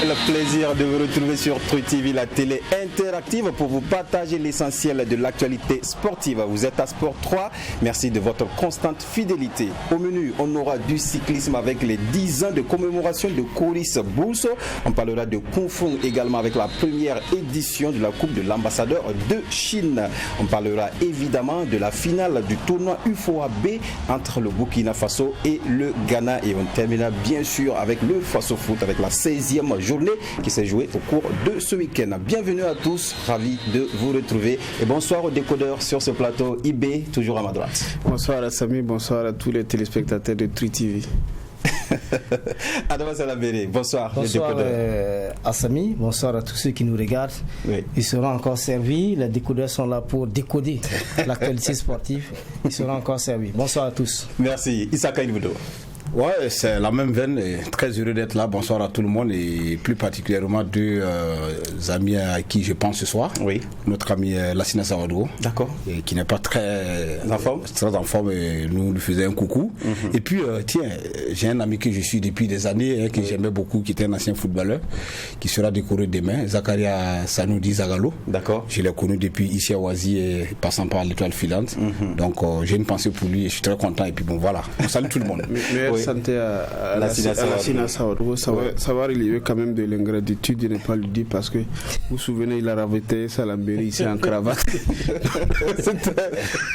Quel plaisir de vous retrouver sur Truth TV, la télé interactive, pour vous partager l'essentiel de l'actualité sportive. Vous êtes à Sport 3, merci de votre constante fidélité. Au menu, on aura du cyclisme avec les 10 ans de commémoration de Coris Bourse. On parlera de Kung Fu également avec la première édition de la Coupe de l'ambassadeur de Chine. On parlera évidemment de la finale du tournoi UFOA B entre le Burkina Faso et le Ghana. Et on terminera bien sûr avec le Faso Foot, avec la 16e journée qui s'est jouée au cours de ce week-end. Bienvenue à tous, ravi de vous retrouver. Et bonsoir aux décodeurs sur ce plateau. IB, toujours à ma droite. Bonsoir à Samy, bonsoir à tous les téléspectateurs de Truth TV. Adama Salambéré, bonsoir. Bonsoir à Samy, bonsoir à tous ceux qui nous regardent. Oui. Ils seront encore servis, les décodeurs sont là pour décoder l'actualité sportive. Ils seront encore servis. Bonsoir à tous. Merci. Issaka Ilvudo. Ouais, c'est la même veine et très heureux d'être là. Bonsoir à tout le monde et plus particulièrement deux amis à qui je pense ce soir. Oui. Notre ami Lassina Sawadou. D'accord. Qui n'est pas très en forme et nous lui faisons un coucou. Mm-hmm. Et puis, tiens, j'ai un ami que je suis depuis des années, que j'aimais beaucoup, qui était un ancien footballeur, qui sera décoré demain, Zakaria Sanoudi Zagalo. D'accord. Je l'ai connu depuis ici à Oazi et passant par l'Étoile filante. Mm-hmm. Donc, j'ai une pensée pour lui et je suis très content. Et puis bon, voilà, on salue tout le monde. Santé à Lassina Sawadou. Savoir il y avait quand même de l'ingratitude de ne pas lui dire parce que vous vous souvenez, il a ravêté Salambéry ici en cravate.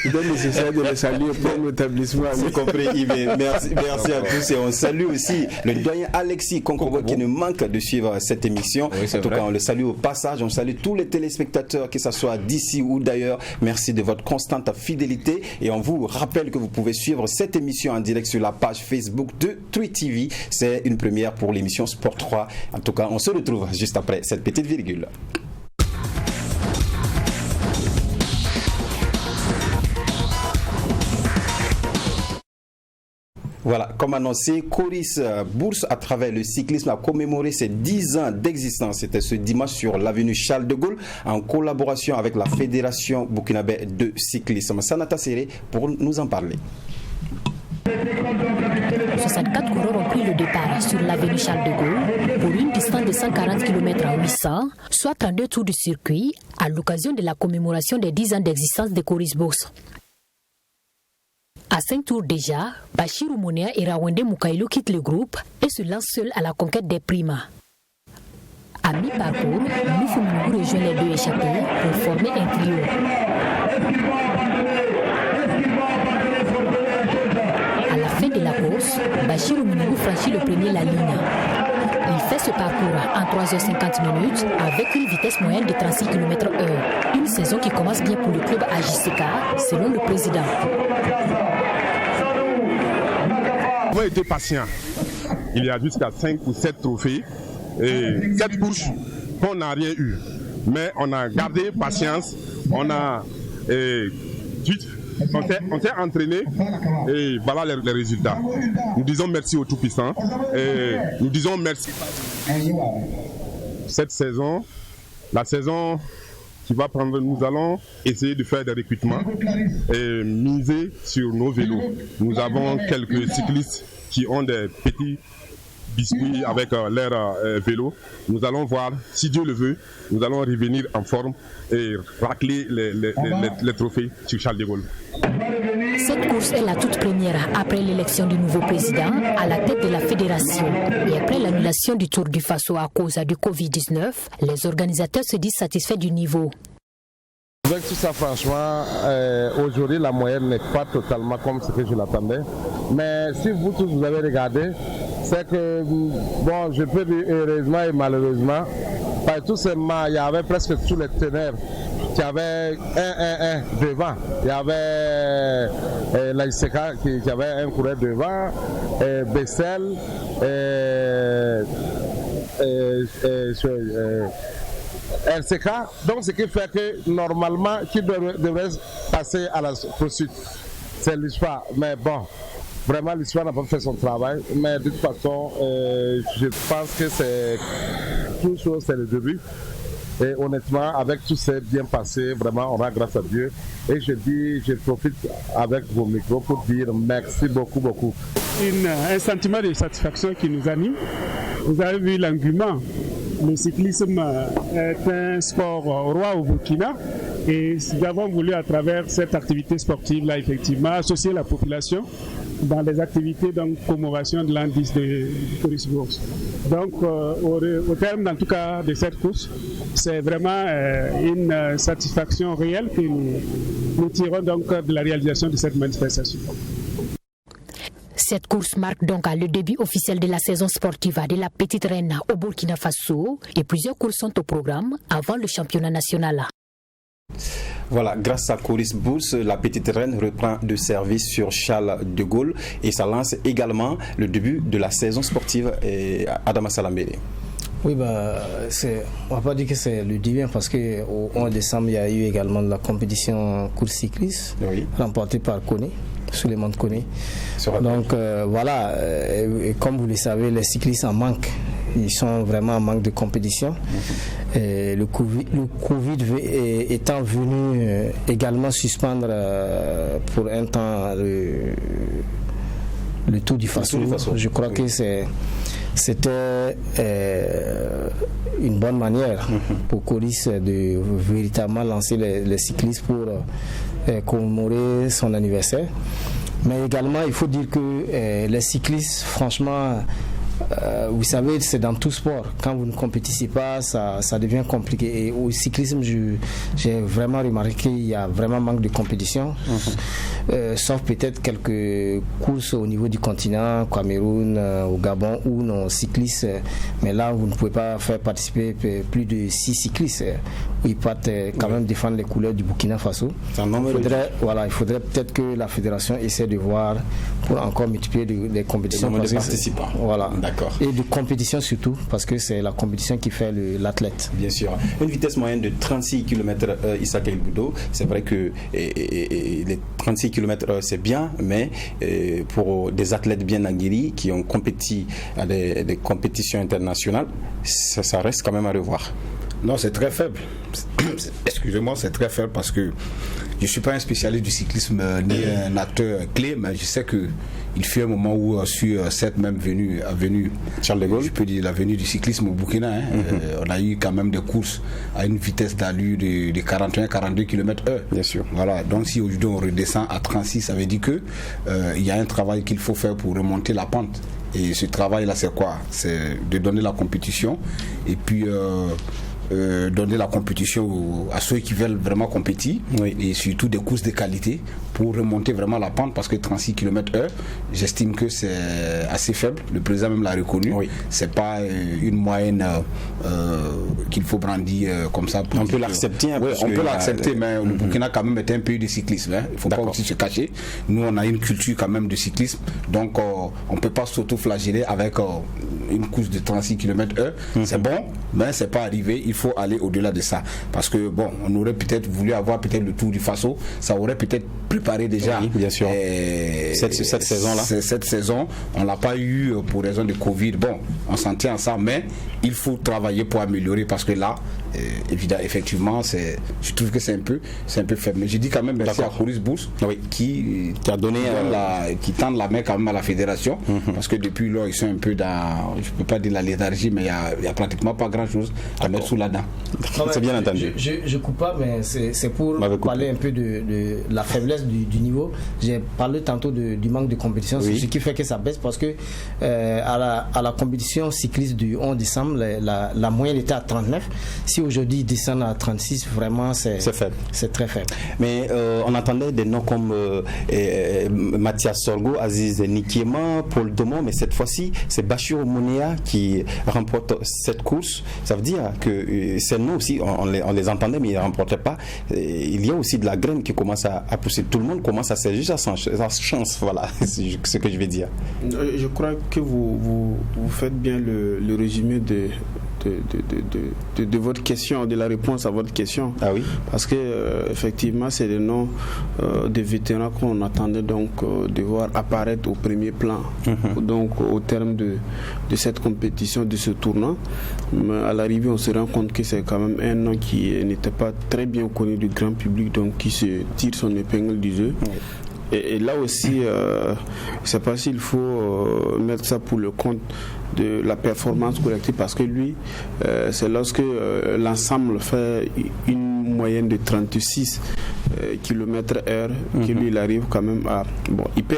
Il est nécessaire de le saluer pour l'établissement. C'est compris, Yves. Merci à tous et on salue aussi le doyen Alexis Konkobo qui nous manque de suivre cette émission. Oui, en tout cas, on le salue au passage. On salue tous les téléspectateurs, que ce soit d'ici ou d'ailleurs. Merci de votre constante fidélité et on vous rappelle que vous pouvez suivre cette émission en direct sur la page Facebook de Truth TV. C'est une première pour l'émission Sport 3. En tout cas, on se retrouve juste après cette petite virgule. Voilà, comme annoncé, Coris Bourse, à travers le cyclisme, a commémoré ses 10 ans d'existence. C'était ce dimanche sur l'avenue Charles de Gaulle, en collaboration avec la Fédération burkinabé de cyclisme. Sanata Seré pour nous en parler. 64 coureurs ont pris le départ sur l'avenue Charles de Gaulle pour une distance de 140 km à 800, soit 32 tours du circuit, à l'occasion de la commémoration des 10 ans d'existence de Coris Bourse. À 5 tours déjà, Bachir Oumonia et Rawende Moukaïlou quittent le groupe et se lancent seuls à la conquête des primas. À mi-parcours, Noufoumou rejoint les deux échappés pour former un trio. À la fin de la course, Bachir Oumouniou franchit le premier la ligne. Il fait ce parcours en 3h50 minutes avec une vitesse moyenne de 36 km/h. Une saison qui commence bien pour le club AJCK, selon le président. On a été patient. Il y a jusqu'à 5 ou 7 trophées et 7 courses qu'on n'a rien eu. Mais on a gardé patience, on s'est entraîné et voilà les résultats. Nous disons merci au Tout-Puissant et nous disons merci. Cette saison, la saison qui va prendre, nous allons essayer de faire des recrutements et miser sur nos vélos. Nous avons quelques cyclistes qui ont des petits biscuits avec leur vélo. Nous allons voir, si Dieu le veut, nous allons revenir en forme et racler les trophées sur Charles de Gaulle. Cette course est la toute première après l'élection du nouveau président à la tête de la fédération. Et après l'annulation du Tour du Faso à cause du Covid-19, les organisateurs se disent satisfaits du niveau. Avec tout ça, franchement, aujourd'hui, la moyenne n'est pas totalement comme ce que je l'attendais. Mais si vous tous vous avez regardé, c'est que, bon, je peux dire heureusement et malheureusement, tout simplement, il y avait presque tous les ténèbres qui avaient un devant. Il y avait l'AICK qui avait un coureur devant, Bessel, RCK, donc ce qui fait que normalement qui devrait passer à la poursuite, c'est l'histoire. Mais bon, vraiment l'histoire n'a pas fait son travail, mais de toute façon je pense que c'est tout chose, c'est le début. Et honnêtement, avec tout ça bien passé, vraiment on rend grâce à Dieu. Et je profite avec vos micros pour dire merci beaucoup. Un sentiment de satisfaction qui nous anime. Vous avez vu l'engouement le cyclisme est un sport roi au Burkina et nous avons voulu à travers cette activité sportive-là effectivement associer la population dans les activités de promotion de l'indice de Coris-Bourse. Donc au terme en tout cas de cette course, c'est vraiment une satisfaction réelle que nous tirons donc de la réalisation de cette manifestation. Cette course marque donc le début officiel de la saison sportive de la Petite Reine au Burkina Faso et plusieurs courses sont au programme avant le championnat national. Voilà, grâce à Coris Bourse, la Petite Reine reprend de service sur Charles de Gaulle et ça lance également le début de la saison sportive Adama Salambere. Oui, on ne va pas dire que c'est le début parce qu'au 11 décembre, il y a eu également la compétition course cycliste remportée par Koné. Suleiman Koné. Donc voilà, et comme vous le savez, les cyclistes en manquent. Ils sont vraiment en manque de compétition. Et le Covid étant venu également suspendre pour un temps le Tour du Faso. Je crois que c'était une bonne manière pour Coris de véritablement lancer les cyclistes pour commémorer son anniversaire. Mais également, il faut dire que les cyclistes, franchement, vous savez, c'est dans tout sport. Quand vous ne compétissez pas, ça devient compliqué. Et au cyclisme, j'ai vraiment remarqué qu'il y a vraiment manque de compétition. Sauf peut-être quelques courses au niveau du continent, Cameroun, au Gabon, où nos cyclistes, mais là, vous ne pouvez pas faire participer plus de 6 cyclistes. Où ils partent quand même défendre les couleurs du Burkina Faso. Il faudrait peut-être que la fédération essaie de voir pour encore multiplier les compétitions. Le nombre de participants. Voilà. D'accord. Et de compétition surtout, parce que c'est la compétition qui fait l'athlète. Bien sûr. Une vitesse moyenne de 36 km/h, Issa Kaïl-Boudo. C'est vrai que les 36 km/h, c'est bien, mais pour des athlètes bien aguerris qui ont compéti à des compétitions internationales, ça reste quand même à revoir. Non, c'est très faible. Excusez-moi, c'est très faible parce que je ne suis pas un spécialiste du cyclisme ni un acteur clé, mais je sais qu'il fut un moment où sur cette même avenue Charles de Gaulle, je peux dire l'avenue du cyclisme au Burkina, on a eu quand même des courses à une vitesse d'allure de 41-42 km/h. Bien sûr. Voilà, donc si aujourd'hui on redescend à 36, ça veut dire que il y a un travail qu'il faut faire pour remonter la pente. Et ce travail-là, c'est quoi? C'est de donner la compétition et puis donner la compétition à ceux qui veulent vraiment compétir, et surtout des courses de qualité pour remonter vraiment la pente, parce que 36 km/h, j'estime que c'est assez faible. Le président même l'a reconnu. C'est pas une moyenne qu'il faut brandir comme ça. On peut l'accepter. On peut l'accepter, mais le Burkina quand même est un pays de cyclisme. Il ne faut pas aussi se cacher. Nous, on a une culture quand même de cyclisme, donc on ne peut pas s'auto-flageller avec une course de 36 km/h. C'est bon, mais c'est pas arrivé. Il faut aller au-delà de ça, parce que bon, on aurait peut-être voulu avoir peut-être le Tour du Faso, ça aurait peut-être préparé déjà. Oui, bien sûr. Cette saison-là. Cette saison, on l'a pas eu pour raison de Covid. Bon, on s'en tient à ça, mais il faut travailler pour améliorer, parce que là, évidemment, effectivement, je trouve que c'est un peu faible. Mais je dis quand même merci à Coris Bourse qui a donné qui tend la main quand même à la fédération, parce que depuis là, ils sont un peu dans, je peux pas dire la léthargie, mais il y a pratiquement pas grand-chose à mettre sous la dent. C'est bien entendu. Je coupe pas, mais c'est pour parler un peu de la faiblesse du niveau. J'ai parlé tantôt du manque de compétition, ce qui fait que ça baisse, parce que à la compétition cycliste du 11 décembre, la moyenne était à 39. Si aujourd'hui descend à 36, vraiment c'est faible. C'est très faible. Mais on entendait des noms comme Mathias Sorgo, Aziz Nikiema, Paul Domon, mais cette fois-ci c'est Bachir Mounia qui remporte cette course. Ça veut dire que ces noms aussi, on les entendait, mais ils ne remportaient pas. Il y a aussi de la graine qui commence à pousser. Tout le monde commence à saisir sa chance. Voilà, c'est ce que je vais dire. Je crois que vous faites bien le résumé de votre question, de la réponse à votre question. Ah oui. Parce que effectivement, c'est des noms de vétérans qu'on attendait donc de voir apparaître au premier plan. Donc au terme de cette compétition, de ce tournoi. Mais à l'arrivée, on se rend compte que c'est quand même un nom qui n'était pas très bien connu du grand public, donc qui se tire son épingle du jeu. Et là aussi, je ne sais pas s'il faut mettre ça pour le compte de la performance collective, parce que lui, c'est lorsque l'ensemble fait une moyenne de 36 km/h que lui, il arrive quand même à... Bon, il peut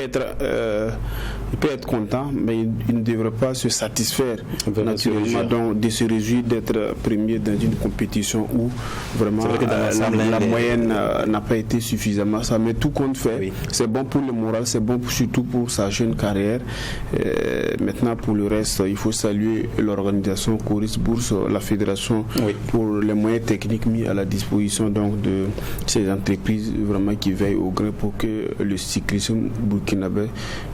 être content, mais il ne devrait pas se satisfaire naturellement donc, de se réjouir d'être premier dans une compétition où vraiment la moyenne n'a pas été suffisamment. Ça met tout compte fait. C'est bon pour le moral, c'est bon surtout pour sa jeune carrière. Maintenant, pour le reste, il faut saluer l'organisation Coris Bourse, la fédération, pour les moyens techniques mis à la disposition donc, de ces entreprises vraiment qui veillent au grain pour que le cyclisme burkinabé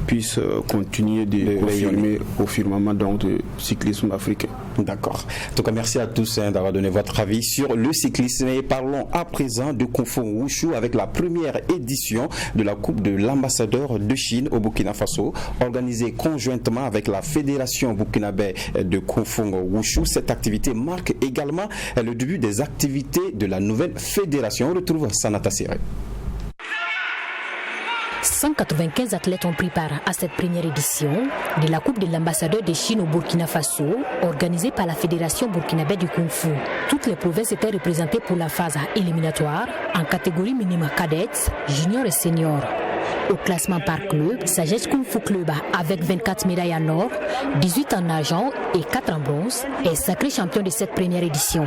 puisse continuer de confirmer au firmament donc, du cyclisme africain. D'accord. En tout cas, merci à tous d'avoir donné votre avis sur le cyclisme. Et parlons à présent de Koufong Wushu avec la première édition de la Coupe de l'ambassadeur de Chine au Burkina Faso, organisée conjointement avec la Fédération burkinabé de Koufong Wushu. Cette activité marque également le début des activités de la nouvelle fédération. On retrouve Sanata Siré. 195 athlètes ont pris part à cette première édition de la Coupe de l'ambassadeur de Chine au Burkina Faso, organisée par la Fédération burkinabé du Kung Fu. Toutes les provinces étaient représentées pour la phase éliminatoire en catégorie minimum cadette, junior et senior. Au classement par club, Sagesse Kung Fu Club avec 24 médailles en or, 18 en argent et 4 en bronze est sacré champion de cette première édition.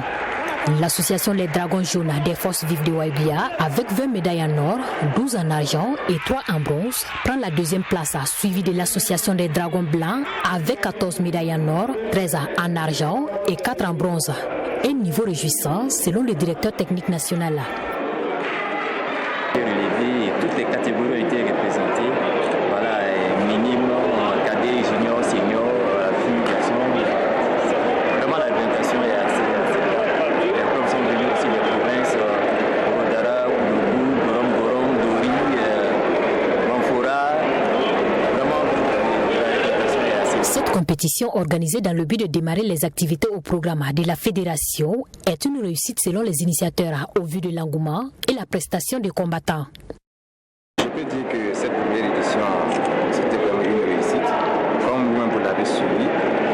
L'association Les Dragons Jaunes des Forces Vives de Waibia, avec 20 médailles en or, 12 en argent et 3 en bronze, prend la deuxième place, suivie de l'association des Dragons Blancs avec 14 médailles en or, 13 en argent et 4 en bronze. Un niveau réjouissant selon le directeur technique national. Toutes les catégories ont été représentées. Voilà, minimum, cadet, junior, senior, filles, garçons. Vraiment la représentation est assez. Les clubs sont venus aussi des provinces, Orodara, Oudougou, Gorom, Dori, Banfora. Vraiment, la représentation est assez. Cette compétition organisée dans le but de démarrer les activités au programme de la fédération est une réussite selon les initiateurs au vu de l'engouement et la prestation des combattants. Je peux dire que cette première édition, c'était vraiment une réussite. Comme vous-même vous l'avez suivi,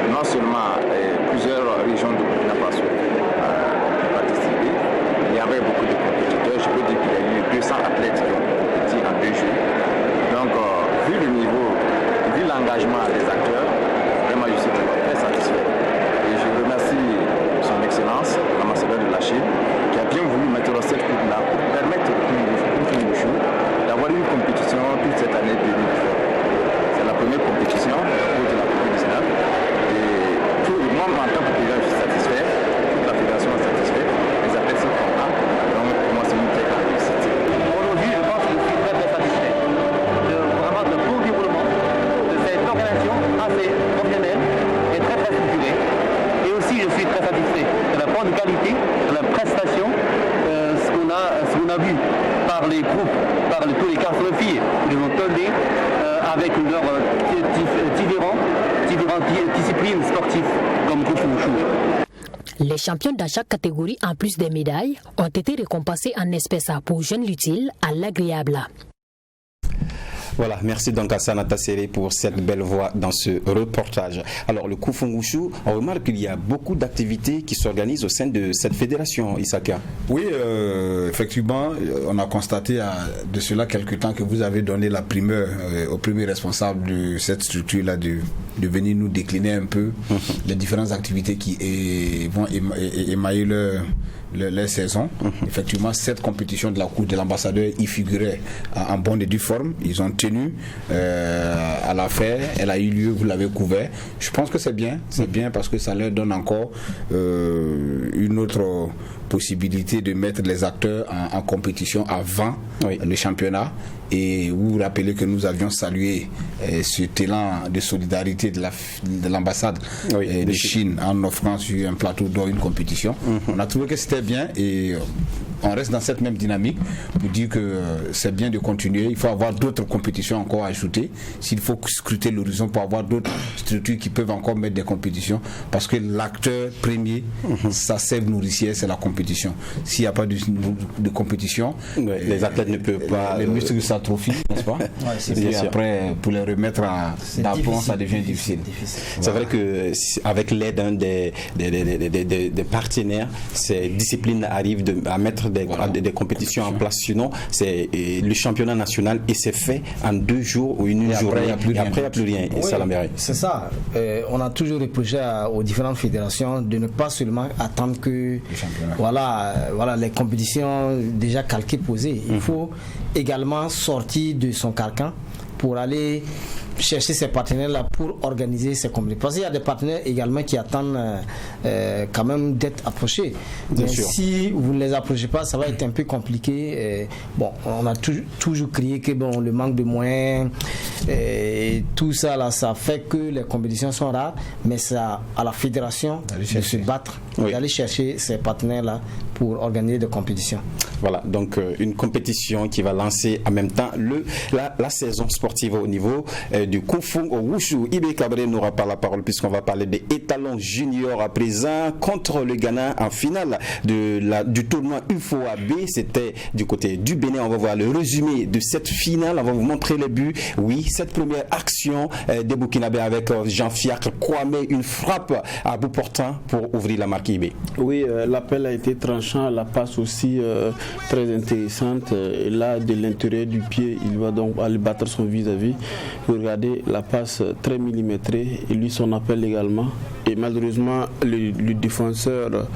non seulement plusieurs régions de Burkina Faso ont participé, il y avait beaucoup de compétiteurs. Je peux dire qu'il y a eu 200 athlètes qui ont compétit en 2 jours. Donc, vu le niveau, vu l'engagement des acteurs, vraiment je suis très satisfait. Et je remercie son Excellence, l'ambassadeur de la Chine, qui a bien voulu mettre cette coupe-là pour permettre au Wushu d'avoir une compétition toute cette année 2019. C'est la première compétition de la Covid-19 et tout le monde en tant que président je suis satisfait, toute la fédération est satisfaite, les athlètes sont contents, donc pour moi c'est une très grande réussite. Aujourd'hui je pense que je suis très satisfait de vraiment le bon déroulement de cette organisation assez professionnelle et très structurée. Et aussi je suis très satisfait de la bonne qualité, de la prestation, ce qu'on a vu par les groupes, par tous les garçons et filles qui nous ont donné avec leurs différentes disciplines sportives comme Kung Fu Wushu. Les champions dans chaque catégorie, en plus des médailles, ont été récompensés en espèces pour jeunes l'utile à l'agréable. Voilà, merci donc à Sanata Siré pour cette belle voix dans ce reportage. Alors, le Koufong Wushu, on remarque qu'il y a beaucoup d'activités qui s'organisent au sein de cette fédération, Isaka. Oui, effectivement, on a constaté de cela quelque temps que vous avez donné la primeur au premier responsable de cette structure-là de venir nous décliner un peu les différentes activités qui vont émailler leur saison. Effectivement, cette compétition de la Coupe de l'ambassadeur y figurait en bonne et due forme. Ils ont tenu à la faire. Elle a eu lieu, vous l'avez couvert. Je pense que c'est bien parce que ça leur donne encore une autre possibilité de mettre les acteurs en compétition avant le championnat. Et vous vous rappelez que nous avions salué cet élan de solidarité de l'ambassade de Chine en offrant sur un plateau d'or une compétition. On a trouvé que c'était bien et on reste dans cette même dynamique pour dire que c'est bien de continuer. Il faut avoir d'autres compétitions encore à ajouter. S'il faut scruter l'horizon pour avoir d'autres structures qui peuvent encore mettre des compétitions, parce que l'acteur premier, sa sève nourricière, c'est la compétition. S'il n'y a pas de compétition, les athlètes ne peuvent pas. Les muscles trophées, n'est-ce pas? Et après, pour les remettre d'aplomb, ça devient difficile. C'est vrai qu'avec l'aide des partenaires, ces disciplines arrivent à mettre des compétitions en place. Sinon, c'est le championnat national et c'est fait en 2 jours ou une journée. Et après, il n'y a plus rien. C'est ça. On a toujours reproché aux différentes fédérations de ne pas seulement attendre que voilà, les compétitions déjà calquées, posées. Il faut également sortir de son carcan pour aller chercher ses partenaires-là pour organiser ces compétitions. Parce qu'il y a des partenaires également qui attendent quand même d'être approchés. Mais si vous ne les approchez pas, ça va être un peu compliqué. Bon, on a toujours crié que le manque de moyens, tout ça, là, ça fait que les compétitions sont rares, mais c'est à la fédération de se battre, d'aller chercher ces partenaires-là pour organiser des compétitions. Voilà, donc une compétition qui va lancer en même temps la saison sportive au niveau du Koufoung au Wushu. Ibé Kabré n'aura pas la parole puisqu'on va parler des étalons juniors à présent contre le Ghana en finale du tournoi UFOAB. C'était du côté du Bénin. On va voir le résumé de cette finale. On va vous montrer les buts. Oui, cette première action des Burkinabés avec Jean-Fiacre Kwame, une frappe à bout portant pour ouvrir la marque Ibé. Oui, l'appel a été tranchant, la passe aussi très intéressante. Et là, de l'intérieur du pied, il va donc aller battre son vis-à-vis. Regardez la passe très millimétrée et lui son appel également. Et malheureusement, le défenseur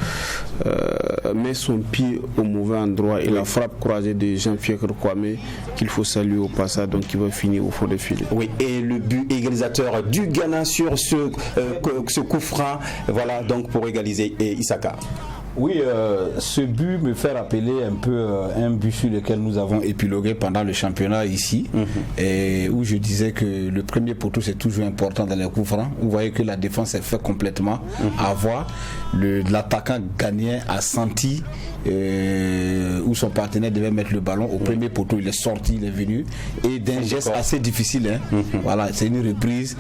met son pied au mauvais endroit et la frappe croisée de Jean-Fiacre Kwame, qu'il faut saluer au passage, donc il va finir au fond des filets. Oui, et le but égalisateur du Ghana sur ce coup franc, voilà donc pour égaliser Isaka. Oui, ce but me fait rappeler un peu un but sur lequel nous avons épilogué pendant le championnat ici, et où je disais que le premier poteau c'est toujours important dans les coups francs. Vous voyez que la défense est faite complètement avoir. L'attaquant ghanéen a senti où son partenaire devait mettre le ballon au premier poteau, il est sorti, il est venu, et d'un geste assez difficile, voilà, c'est une reprise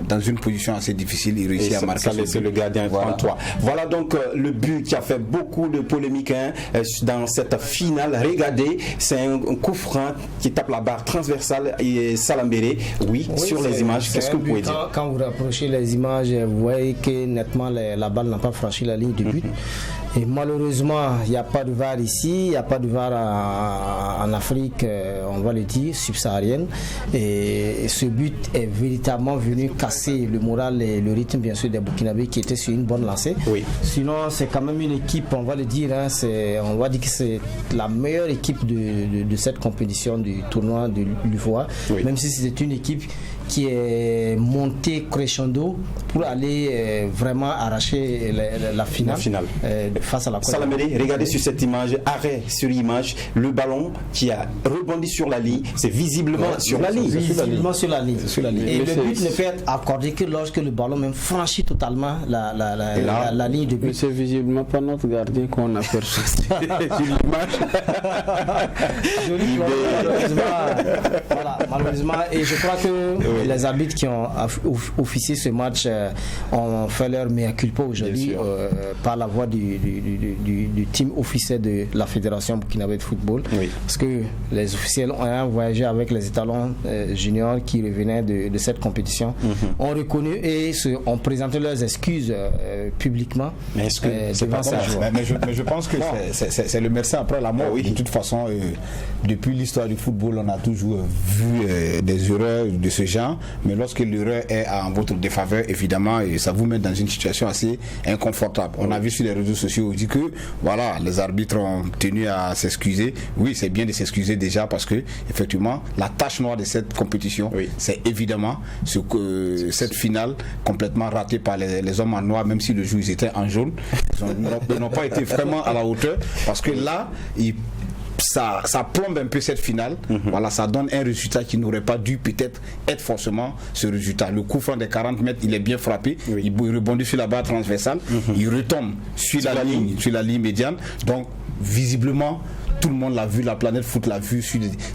dans une position assez difficile, il réussit à marquer. Ça laisse le gardien en 3. Voilà donc le but qui a fait beaucoup de polémiques dans cette finale. Regardez, c'est un coup franc qui tape la barre transversale et Salambéré, sur les images, qu'est-ce que vous pouvez dire? Quand vous rapprochez les images, vous voyez que nettement la balle n'a pas franchi la ligne de but. Et malheureusement, il n'y a pas de VAR ici, il n'y a pas de VAR en Afrique, on va le dire, subsaharienne. Et ce but est véritablement venu casser le moral et le rythme, bien sûr, des Burkinabés qui étaient sur une bonne lancée. Oui. Sinon, c'est quand même une équipe, on va le dire, on va dire que c'est la meilleure équipe de cette compétition du tournoi de l'UFOA, même si c'est une équipe qui est montée crescendo pour aller vraiment arracher la finale. Face à la Côte d'Ivoire. Salaméré, regardez sur cette image, arrêt sur image, le ballon qui a rebondi sur la ligne, c'est visiblement sur la ligne. Visiblement sur la ligne. Et le but ne peut être accordé que lorsque le ballon même franchit totalement la ligne de but. Mais c'est visiblement pas notre gardien qu'on a perçu sur l'image. Malheureusement, et je crois que les arbitres qui ont officié ce match ont fait leur mea culpa aujourd'hui par la voix du team officiel de la Fédération burkinabé de football. Parce que les officiels ont voyagé avec les étalons juniors qui revenaient de cette compétition, ont reconnu et ont présenté leurs excuses publiquement. Mais est-ce que c'est pas ça? Mais je pense que c'est le merci après la mort. De toute façon, depuis l'histoire du football, on a toujours vu des erreurs de ce genre, mais lorsque l'erreur est en votre défaveur, évidemment, ça vous met dans une situation assez inconfortable. On a vu sur les réseaux sociaux, on dit que voilà, les arbitres ont tenu à s'excuser. Oui, c'est bien de s'excuser déjà parce que effectivement, la tache noire de cette compétition, c'est évidemment cette finale complètement ratée par les hommes en noir, même si le jour ils étaient en jaune, ils n'ont pas été vraiment à la hauteur, parce que là, ça plombe un peu cette finale. Voilà, ça donne un résultat qui n'aurait pas dû peut-être être forcément ce résultat. Le coup franc des 40 mètres, il est bien frappé, il rebondit sur la barre transversale, il retombe sur la ligne médiane. Donc visiblement, tout le monde l'a vu, la planète foot l'a vu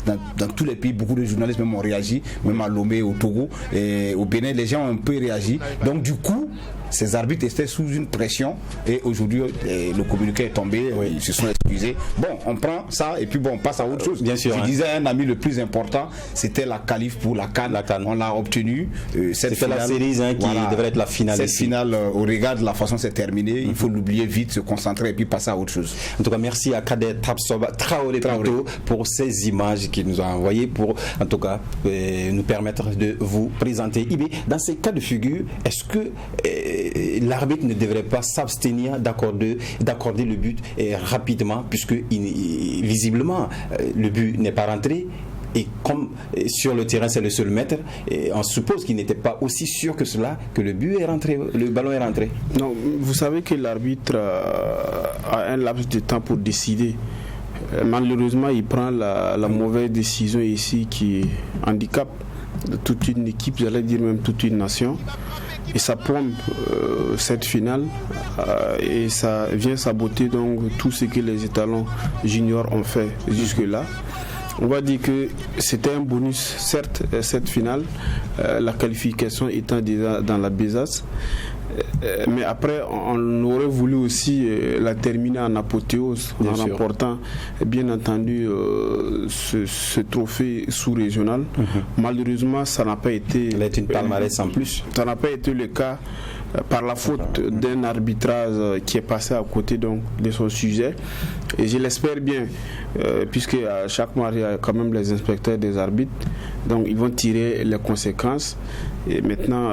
dans tous les pays. Beaucoup de journalistes même ont réagi, même à Lomé, au Togo et au Bénin, les gens ont un peu réagi. Donc du coup, ces arbitres étaient sous une pression et aujourd'hui le communiqué est tombé, ils se sont excusés. Bon, on prend ça et puis bon, on passe à autre chose. Bien sûr. Je disais à un ami, le plus important, c'était la qualif pour la CAN. On l'a obtenu. C'était la série qui devrait être la finale. Cette finale, au regard de la façon c'est terminé, il faut l'oublier vite, se concentrer et puis passer à autre chose. En tout cas, merci à Kader Traoré pour ces images qu'il nous a envoyées pour en tout cas nous permettre de vous présenter. Ibé, dans ces cas de figure, est-ce que l'arbitre ne devrait pas s'abstenir d'accorder le but rapidement, puisque visiblement le but n'est pas rentré? Et comme sur le terrain c'est le seul maître, on suppose qu'il n'était pas aussi sûr que cela que le but est rentré, le ballon est rentré. Non, vous savez que l'arbitre a un laps de temps pour décider. Malheureusement, il prend la mauvaise décision ici qui handicape toute une équipe, j'allais dire même toute une nation. Et ça plombe cette finale et ça vient saboter donc tout ce que les étalons juniors ont fait jusque-là. On va dire que c'était un bonus, certes, cette finale, la qualification étant déjà dans la besace. Mais après, on aurait voulu aussi la terminer en apothéose, en remportant, bien entendu, ce trophée sous-régional. Malheureusement, ça n'a pas été. Elle est une palmarès en plus. Ça n'a pas été le cas par la faute d'un arbitrage qui est passé à côté donc, de son sujet. Et je l'espère bien, puisque à chaque mois, il y a quand même les inspecteurs des arbitres. Donc, ils vont tirer les conséquences et maintenant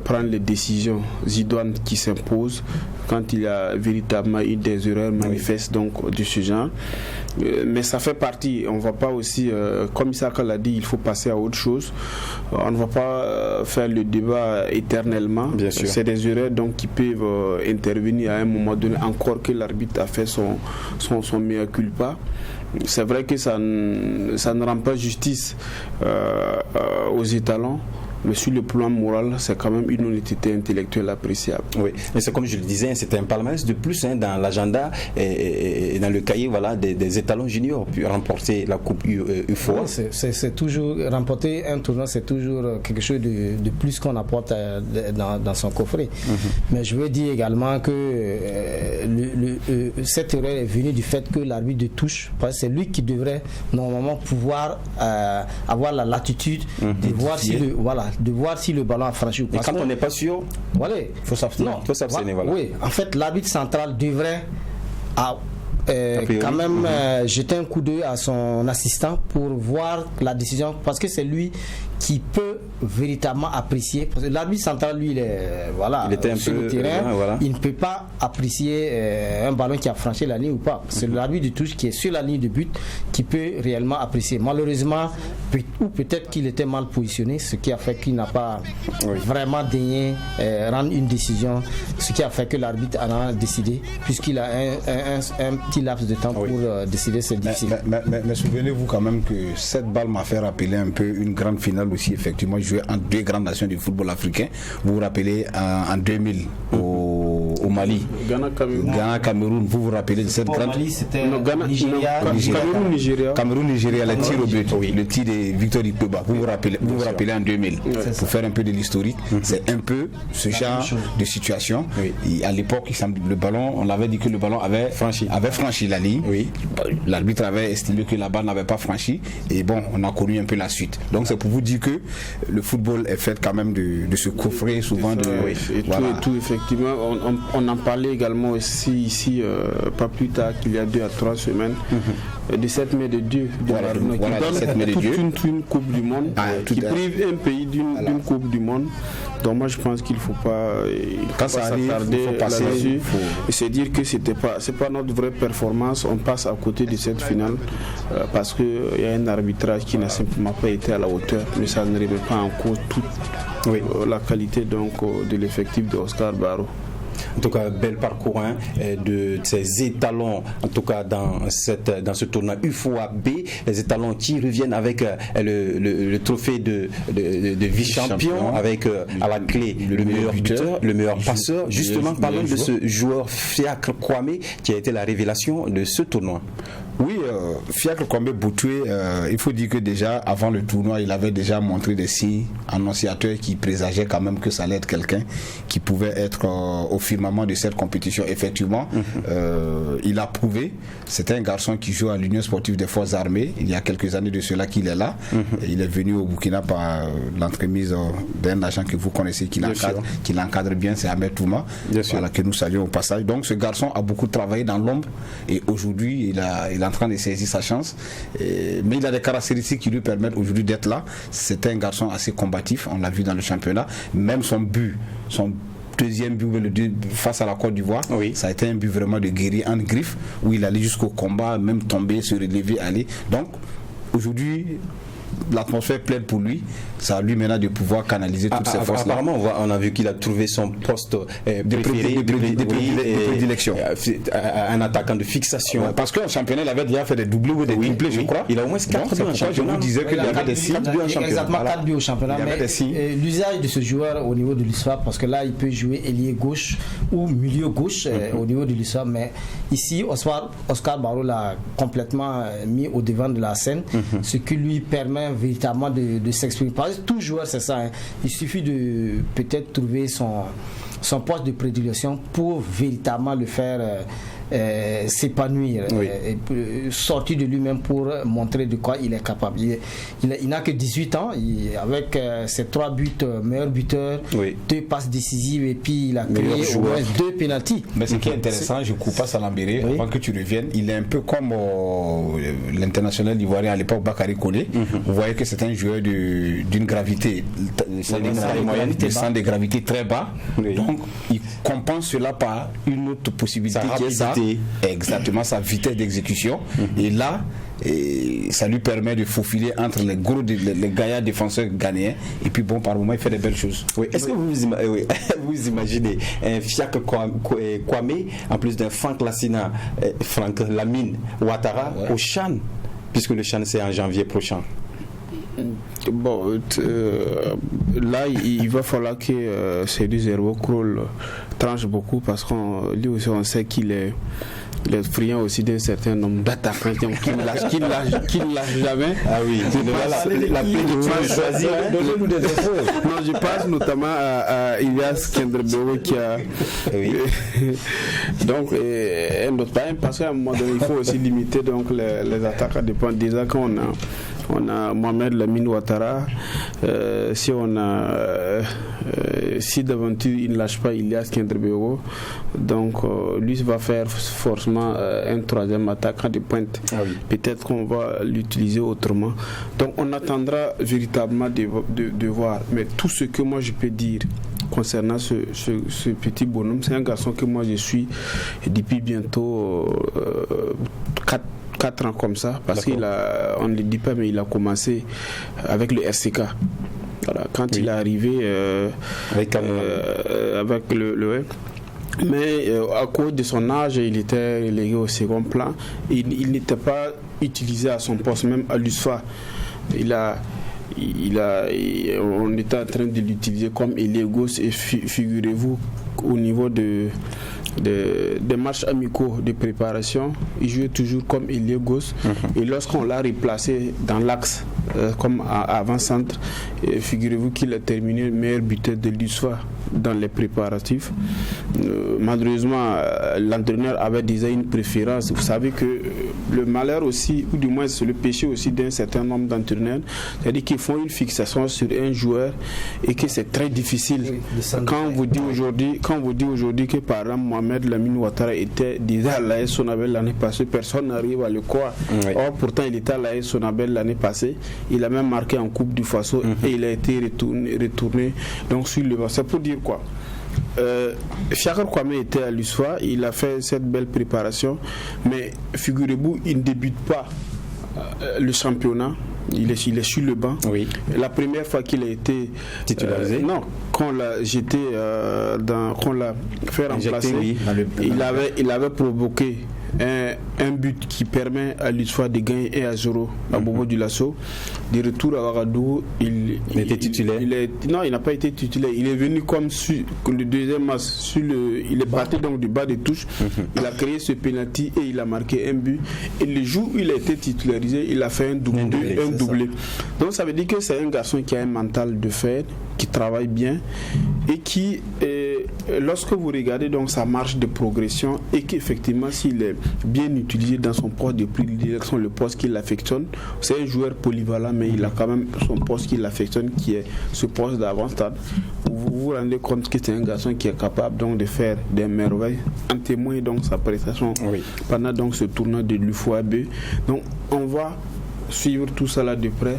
prendre les décisions idoines qui s'imposent quand il y a véritablement eu des erreurs manifestes donc, de ce genre. Mais ça fait partie. On ne va pas aussi, comme Issaka l'a dit, il faut passer à autre chose. On ne va pas faire le débat éternellement. C'est des erreurs donc, qui peuvent intervenir à un moment donné, encore que l'arbitre a fait son mea culpa. C'est vrai que ça ne rend pas justice aux étalons. Mais sur le plan moral, c'est quand même une honnêteté intellectuelle appréciable. Oui, mais c'est comme je le disais, c'est un palmarès de plus dans l'agenda et dans le cahier des étalons juniors puis remporter la Coupe UFOA. Oui, c'est toujours remporter un tournoi, c'est toujours quelque chose de plus qu'on apporte dans son coffret. Mais je veux dire également que cette erreur est venue du fait que l'arbitre de touche, parce que c'est lui qui devrait normalement pouvoir avoir la latitude de voir si le ballon a franchi ou pas. Et quand on n'est pas sûr, il faut s'abstenir. Oui, en fait, l'arbitre central devrait quand même jeter un coup d'œil à son assistant pour voir la décision, parce que c'est lui qui peut véritablement apprécier. Parce que l'arbitre central, lui, il était sur le terrain, il ne peut pas apprécier un ballon qui a franchi la ligne ou pas. C'est l'arbitre de touche qui est sur la ligne de but qui peut réellement apprécier. Malheureusement, ou peut-être qu'il était mal positionné, ce qui a fait qu'il n'a pas vraiment daigné rendre une décision, ce qui a fait que l'arbitre en a décidé, puisqu'il a un petit laps de temps pour décider, c'est difficile. Mais souvenez-vous quand même que cette balle m'a fait rappeler un peu une grande finale aussi, effectivement, joué en deux grandes nations du football africain. Vous vous rappelez en 2000 au Mali, Ghana-Cameroun, vous vous rappelez de cette grande... Mali, c'était Cameroun-Nigeria, le tir au but, le tir de Victor Ikpeba, vous vous rappelez en 2000, pour faire un peu de l'historique, c'est un peu ce genre de situation. Et à l'époque, le ballon, on avait dit que le ballon avait franchi la ligne, l'arbitre avait estimé que la balle n'avait pas franchi, et bon, on a connu un peu la suite. Donc c'est pour vous dire que le football est fait quand même de se coffrer souvent tout, effectivement. On en parlait également ici pas plus tard qu'il y a 2 à 3 semaines de cette main de Dieu qui donne toute une coupe du monde, qui prive un pays d'une coupe du monde. Donc moi je pense qu'il ne faut pas s'attarder là-dessus et se dire que c'est pas notre vraie performance. On passe à côté de cette finale parce qu'il y a un arbitrage qui n'a simplement pas été à la hauteur, mais ça ne remet pas en cause toute la qualité donc de l'effectif de Oscar Barrow. En tout cas, bel parcours de ces étalons, en tout cas dans ce tournoi UFOA B, les étalons qui reviennent avec le trophée de vice-champion, avec à la clé le meilleur buteur, le meilleur passeur. Justement, parlons de ce joueur Fiacre Kwame qui a été la révélation de ce tournoi. Oui, Fiacre Kwame Botoué, il faut dire que déjà avant le tournoi, il avait déjà montré des signes annonciateurs qui présageaient quand même que ça allait être quelqu'un qui pouvait être au firmament de cette compétition. Effectivement, il a prouvé. C'était un garçon qui joue à l'Union sportive des forces armées. Il y a quelques années de cela qu'il est là. Il est venu au Burkina par l'entremise d'un agent que vous connaissez qui l'encadre bien, c'est Ahmed Touma, voilà, que nous saluons au passage. Donc ce garçon a beaucoup travaillé dans l'ombre et aujourd'hui il est en train de saisir sa chance. Mais il a des caractéristiques qui lui permettent aujourd'hui d'être là. C'est un garçon assez combatif, on l'a vu dans le championnat. Même son deuxième but face à la Côte d'Ivoire, ça a été un but vraiment de guerrier en griffe où il allait jusqu'au combat, même tomber, se relever, aller. Donc aujourd'hui l'atmosphère plaide pour lui, ça a lui maintenant de pouvoir canaliser toutes ces forces-là. Apparemment, on a vu qu'il a trouvé son poste préféré de prédilection. Un attaquant de fixation. Ouais, parce qu'en championnat, il avait déjà fait des doublés ou des triplés, je crois. Il a au moins 4 buts en championnat. Je vous disais qu'il avait des 6 buts en championnat. Exactement, 4 buts au championnat. Mais l'usage de ce joueur au niveau de l'USFA, parce que là, il peut jouer ailier gauche ou milieu gauche au niveau de l'USFA. Mais ici, Oscar Barreau l'a complètement mis au devant de la scène, ce qui lui permet véritablement de s'exprimer. Parce que tout joueur, c'est ça. Hein. Il suffit de peut-être trouver son poste de prédilection pour véritablement le faire s'épanouir, et sortir de lui-même pour montrer de quoi il est capable. Il n'a que 18 ans, avec ses 3 buts, meilleur buteur, 2 passes décisives et puis il a créé au moins 2 pénaltys. Mais ce qui est intéressant, je ne coupe pas Salambéré, avant que tu reviennes, il est un peu comme l'international ivoirien à l'époque, Bakary Koné. Vous voyez que c'est un joueur d'une gravité, de centre de gravité très bas. Donc il compense cela par une autre possibilité qui est ça. Exactement, sa vitesse d'exécution. Et là, ça lui permet de faufiler entre les gaillards défenseurs ghanéens. Et puis bon, par moment, il fait des belles choses. Est-ce que vous imaginez un Fiacre Kwame en plus d'un Franck Lassina, Franck Lamine Ouattara au CHAN, puisque le CHAN c'est en janvier prochain? Bon, là il va falloir que Seydou Zerbo Kroll tranche beaucoup parce qu'on lui aussi on sait qu'il est friand aussi d'un certain nombre d'attaquants qui ne lâchent jamais. Ah oui, la paix de choisir. Donnez-nous des infos. Non, je pense notamment à Ilias Kendrebeo qui a. Donc, un autre pas, parce qu'à un moment donné, il faut aussi limiter donc les attaques à dépendre déjà quand on a Mohamed Lamine Ouattara, si d'aventure il ne lâche pas Ilias Kendrebeo, donc lui va faire forcément un troisième attaquant de pointe. Peut-être qu'on va l'utiliser autrement. Donc on attendra véritablement de voir. Mais tout ce que moi je peux dire concernant ce petit bonhomme, c'est un garçon que moi je suis depuis bientôt 4 ans comme ça, parce on ne le dit pas, mais il a commencé avec le RCK. Voilà, quand il est arrivé avec le mais à cause de son âge, il était relégué au second plan. Il n'était pas utilisé à son poste, même à l'USFA. On était en train de l'utiliser comme ailier gauche, et figurez-vous au niveau des matchs amicaux de préparation, il jouait toujours comme ailier gauche. Et lorsqu'on l'a replacé dans l'axe comme avant-centre, figurez-vous qu'il a terminé meilleur buteur de l'USFA dans les préparatifs. Malheureusement, l'entraîneur avait déjà une préférence. Vous savez que le malheur aussi, ou du moins c'est le péché aussi d'un certain nombre d'entraîneurs, c'est-à-dire qu'ils font une fixation sur un joueur et que c'est très difficile. Quand on vous dit aujourd'hui que par exemple Mohamed Lamine Ouattara était déjà à l'AS Sonabel l'année passée, personne n'arrive à le croire. Or pourtant il était à l'AS Sonabel l'année passée, il a même marqué en Coupe du Faso et il a été retourné donc sur le banc. C'est pour dire quoi? Fiacre Kwame était à l'USFA, il a fait cette belle préparation, mais figurez-vous, il ne débute pas le championnat. Il est sur le banc. La première fois qu'il a été titularisé, qu'on l'a jeté, qu'on l'a fait remplacer, il avait provoqué un but qui permet à l'USFA de gagner 1-0 à Bobo Dioulasso. De retour à Ouagadougou, il était titulaire. Non, il n'a pas été titulaire. Il est venu comme sur le deuxième match. Il est parti donc du bas de touche. Il a créé ce penalty et il a marqué un but. Et le jour où il a été titularisé, il a fait un doublé. Donc ça veut dire que c'est un garçon qui a un mental de fer, qui travaille bien et qui, lorsque vous regardez donc sa marche de progression, et qu'effectivement s'il est bien utilisé dans son poste de prédilection, le poste qui l'affectionne, c'est un joueur polyvalent, mais il a quand même son poste qui l'affectionne, qui est ce poste d'avant-stade. Vous vous rendez compte que c'est un garçon qui est capable donc de faire des merveilles, en témoigne donc sa prestation pendant donc ce tournoi de l'UFOAB. Donc on va suivre tout ça là de près,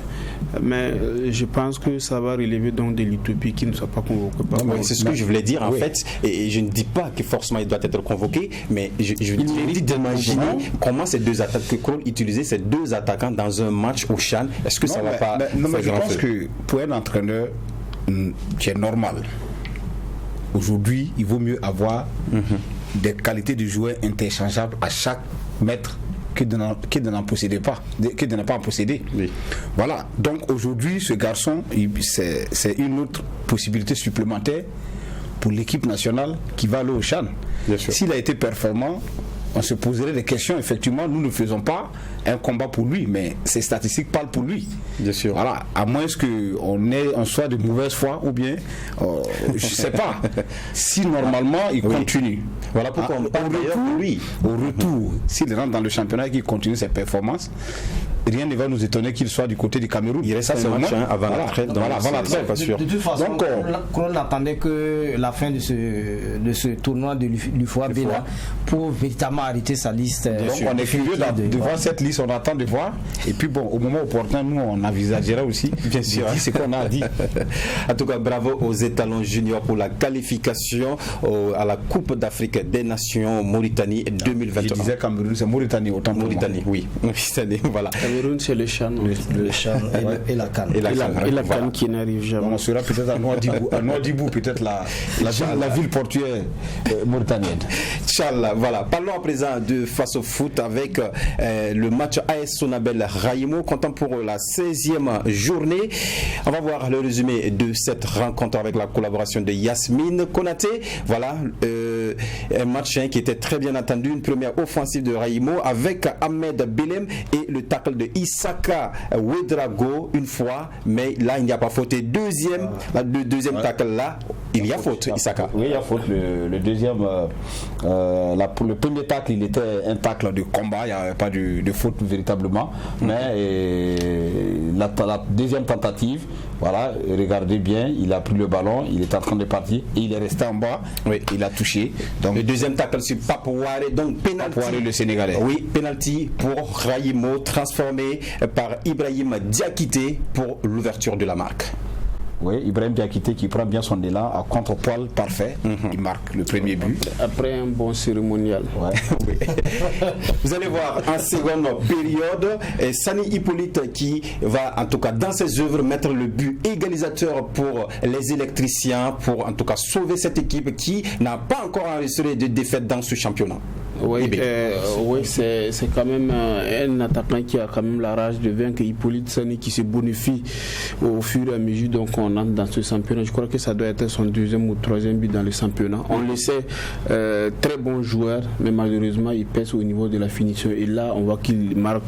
mais je pense que ça va relever donc de l'utopie qui ne soit pas convoqué. C'est ce que je voulais dire en fait, et je ne dis pas que forcément il doit être convoqué, mais je dis d'imaginer comment ces deux attaques que Kroll utilisait, ces deux attaquants dans un match au CHAN. Est-ce que ça va pas? Mais je pense que pour un entraîneur qui est normal, aujourd'hui il vaut mieux avoir des qualités de joueur interchangeables à chaque mètre que de n'en posséder pas, que de ne pas en posséder. Voilà. Donc aujourd'hui, ce garçon, c'est une autre possibilité supplémentaire pour l'équipe nationale qui va aller au CHAN. S'il a été performant, on se poserait des questions. Effectivement, nous ne faisons pas un combat pour lui, mais ses statistiques parlent pour lui. Bien sûr. Voilà. À moins qu'on soit de mauvaise foi, ou bien, je ne sais pas. Si normalement, il continue. Voilà pourquoi on parle de lui. Au retour, s'il rentre dans le championnat et qu'il continue ses performances, rien ne va nous étonner qu'il soit du côté du Cameroun. Il reste un match avant la trêve. Pas sûr. De toute façon, on n'attendait que la fin de ce tournoi de l'UFOAB pour véritablement arrêter sa liste. Donc on est curieux de voir cette liste, on attend de voir. Et puis bon, au moment opportun, nous on envisagera aussi. Bien sûr, ce qu'on a dit. En tout cas, bravo aux étalons juniors pour la qualification à la Coupe d'Afrique des Nations Mauritanie 2021. Je disais Cameroun, c'est Mauritanie autant pour Mauritanie, oui. Mauritanie, voilà. Cameroun, c'est le CHAN. Le CHAN et la CAN. Et la CAN qui n'arrive jamais. On sera peut-être à Nouadhibou, peut-être la ville portuaire mauritanienne. Inch'Allah, voilà. Parlons à présent de face au foot avec le match AS Sonabel Raïmo, comptant pour la 16e journée. On va voir le résumé de cette rencontre avec la collaboration de Yasmine Konaté. Voilà, un match qui était très bien attendu, une première offensive de Raïmo avec Ahmed Belem et le tackle de Isaka Ouedraogo une fois, mais là il n'y a pas faute. Et le deuxième tackle là, il y a faute, Isaka. Oui, il y a faute. Le deuxième, le premier tacle, il était un tacle de combat, il n'y avait pas de faute véritablement. Mais la deuxième tentative, voilà, regardez bien, il a pris le ballon, il est en train de partir et il est resté en bas, il a touché. Donc, le deuxième tacle sur Papouare, donc penalty. Le Sénégalais. Oui, penalty pour Raïmo, transformé par Ibrahim Diakité pour l'ouverture de la marque. Oui, Ibrahim Diakité qui prend bien son élan à contre-poil parfait. Il marque le premier but. Après un bon cérémonial. Oui. Vous allez voir en seconde période, Sani Hippolyte qui va en tout cas dans ses œuvres mettre le but égalisateur pour les électriciens, pour en tout cas sauver cette équipe qui n'a pas encore enregistré de défaite dans ce championnat. Oui, c'est quand même un attaquant qui a quand même la rage de vaincre, Hippolyte Sani, qui se bonifie au fur et à mesure donc on entre dans ce championnat. Je crois que ça doit être son deuxième ou troisième but dans le championnat. On le sait, très bon joueur, mais malheureusement il pèse au niveau de la finition. Et là on voit qu'il marque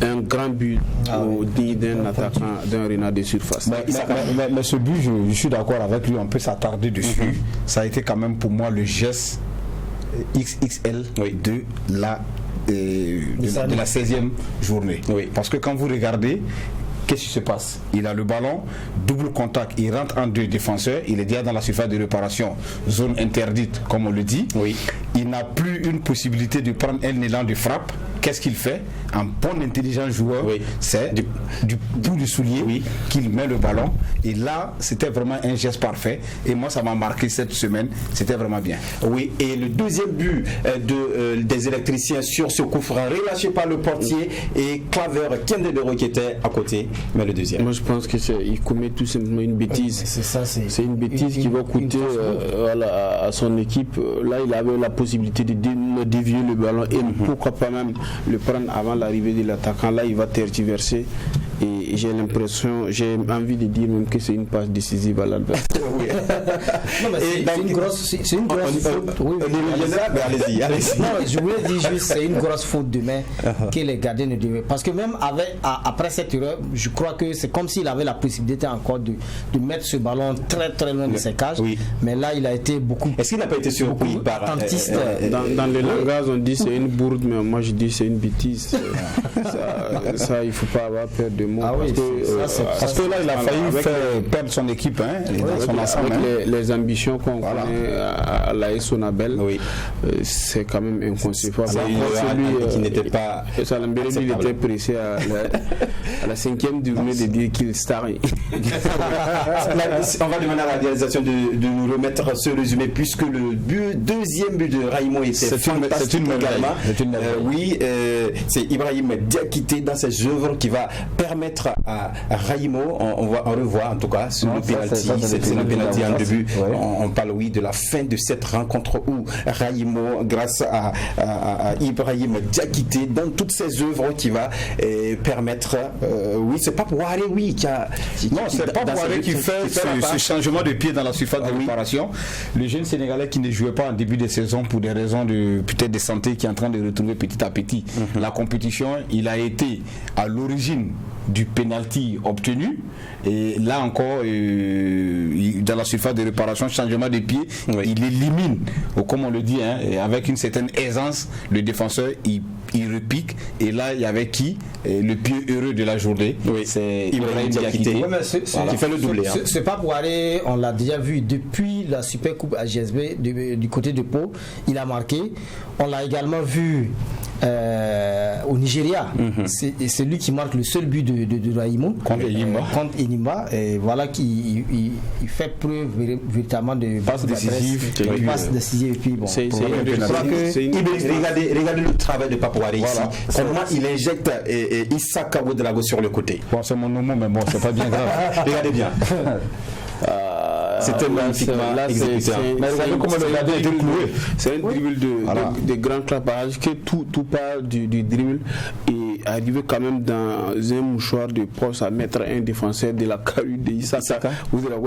un grand but au digne d'un attaquant, d'un renard de surface. Mais ce but, je suis d'accord avec lui, on peut s'attarder dessus. Ça a été quand même pour moi le geste XXL de la 16e journée. Parce que quand vous regardez, qu'est-ce qui se passe? Il a le ballon, double contact, il rentre en deux défenseurs, il est déjà dans la surface de réparation, zone interdite comme on le dit. Il n'a plus une possibilité de prendre un élan de frappe. qu'est-ce qu'il fait? Un bon intelligent joueur, c'est du bout du soulier qu'il met le ballon. Et là, c'était vraiment un geste parfait. Et moi, ça m'a marqué cette semaine. C'était vraiment bien. Oui, et le deuxième but des électriciens sur ce coup franc relâché par le portier et Claver Kendedero qui était à côté, mais le deuxième. Moi, je pense qu'il commet tout simplement une bêtise. C'est une bêtise qui va coûter à son équipe. Là, il avait la possibilité de dévier le ballon et pourquoi pas même le prendre avant l'arrivée de l'attaquant. Là, il va tergiverser. Et j'ai envie de dire même que c'est une passe décisive à l'adversaire. C'est une grosse faute. Allez-y. Non, je voulais dire juste c'est une grosse faute de main que les gardiens ne devaient. Parce que même après cette erreur, je crois que c'est comme s'il avait la possibilité encore de mettre ce ballon très très loin de ses cages. Mais là, il a été beaucoup. Est-ce qu'il n'a pas été surpris par tantiste? Dans le langage, on dit c'est une bourde, mais moi je dis c'est une bêtise. Ça, il ne faut pas avoir peur de mots. Parce que là, il a failli perdre son équipe, son ensemble. Avec les ambitions qu'on connaît à la Sonabel, c'est quand même inconcevable. Qui n'était pas. Salam Belé, il était pressé à la 5e journée de dire qu'il star. On va demander à la réalisation de nous remettre ce résumé puisque le deuxième but de Raimo était fantastique également. C'est Ibrahim Diakité dans ses œuvres qui va permettre à Raimo, on revoit en tout cas sur le penalty, c'est le penalty en début. On parle de la fin de cette rencontre où Raimo, grâce à Ibrahim Diakité, dans toutes ses œuvres qui va permettre, c'est pas Pouaré c'est pas Pouaré qui fait ce changement de pied dans la surface de réparation. Le jeune Sénégalais qui ne jouait pas en début de saison pour des raisons peut-être de santé, qui est en train de retrouver petit à petit la compétition, il a été à l'origine du penalty obtenu, et là encore dans la surface de réparation, changement de pied, il élimine, comme on le dit, avec une certaine aisance le défenseur, il repique, et là il y avait le pied heureux de la journée, c'est Ibrahim Diakité qui fait le doublé. C'est pas pour aller, on l'a déjà vu depuis la Super Coupe à GSB du côté de Pau, il a marqué. On l'a également vu au Nigeria. C'est lui qui marque le seul but de Raimo contre Enimba, et voilà qu'il fait preuve véritablement de passe décisive, et puis bon, regardez le travail de Papouaré ici, comment il injecte Issa Kabo de la gauche sur le côté. C'est mon nom, mais bon, c'est pas bien grave. Regardez bien. C'était magnifiquement exécuté. Mais regardez comment le gardien était cloué. C'est un dribble de grand clapage, que tout part du dribble et arriver quand même dans un mouchoir de poche à mettre un défenseur de la carrure de Issa Saka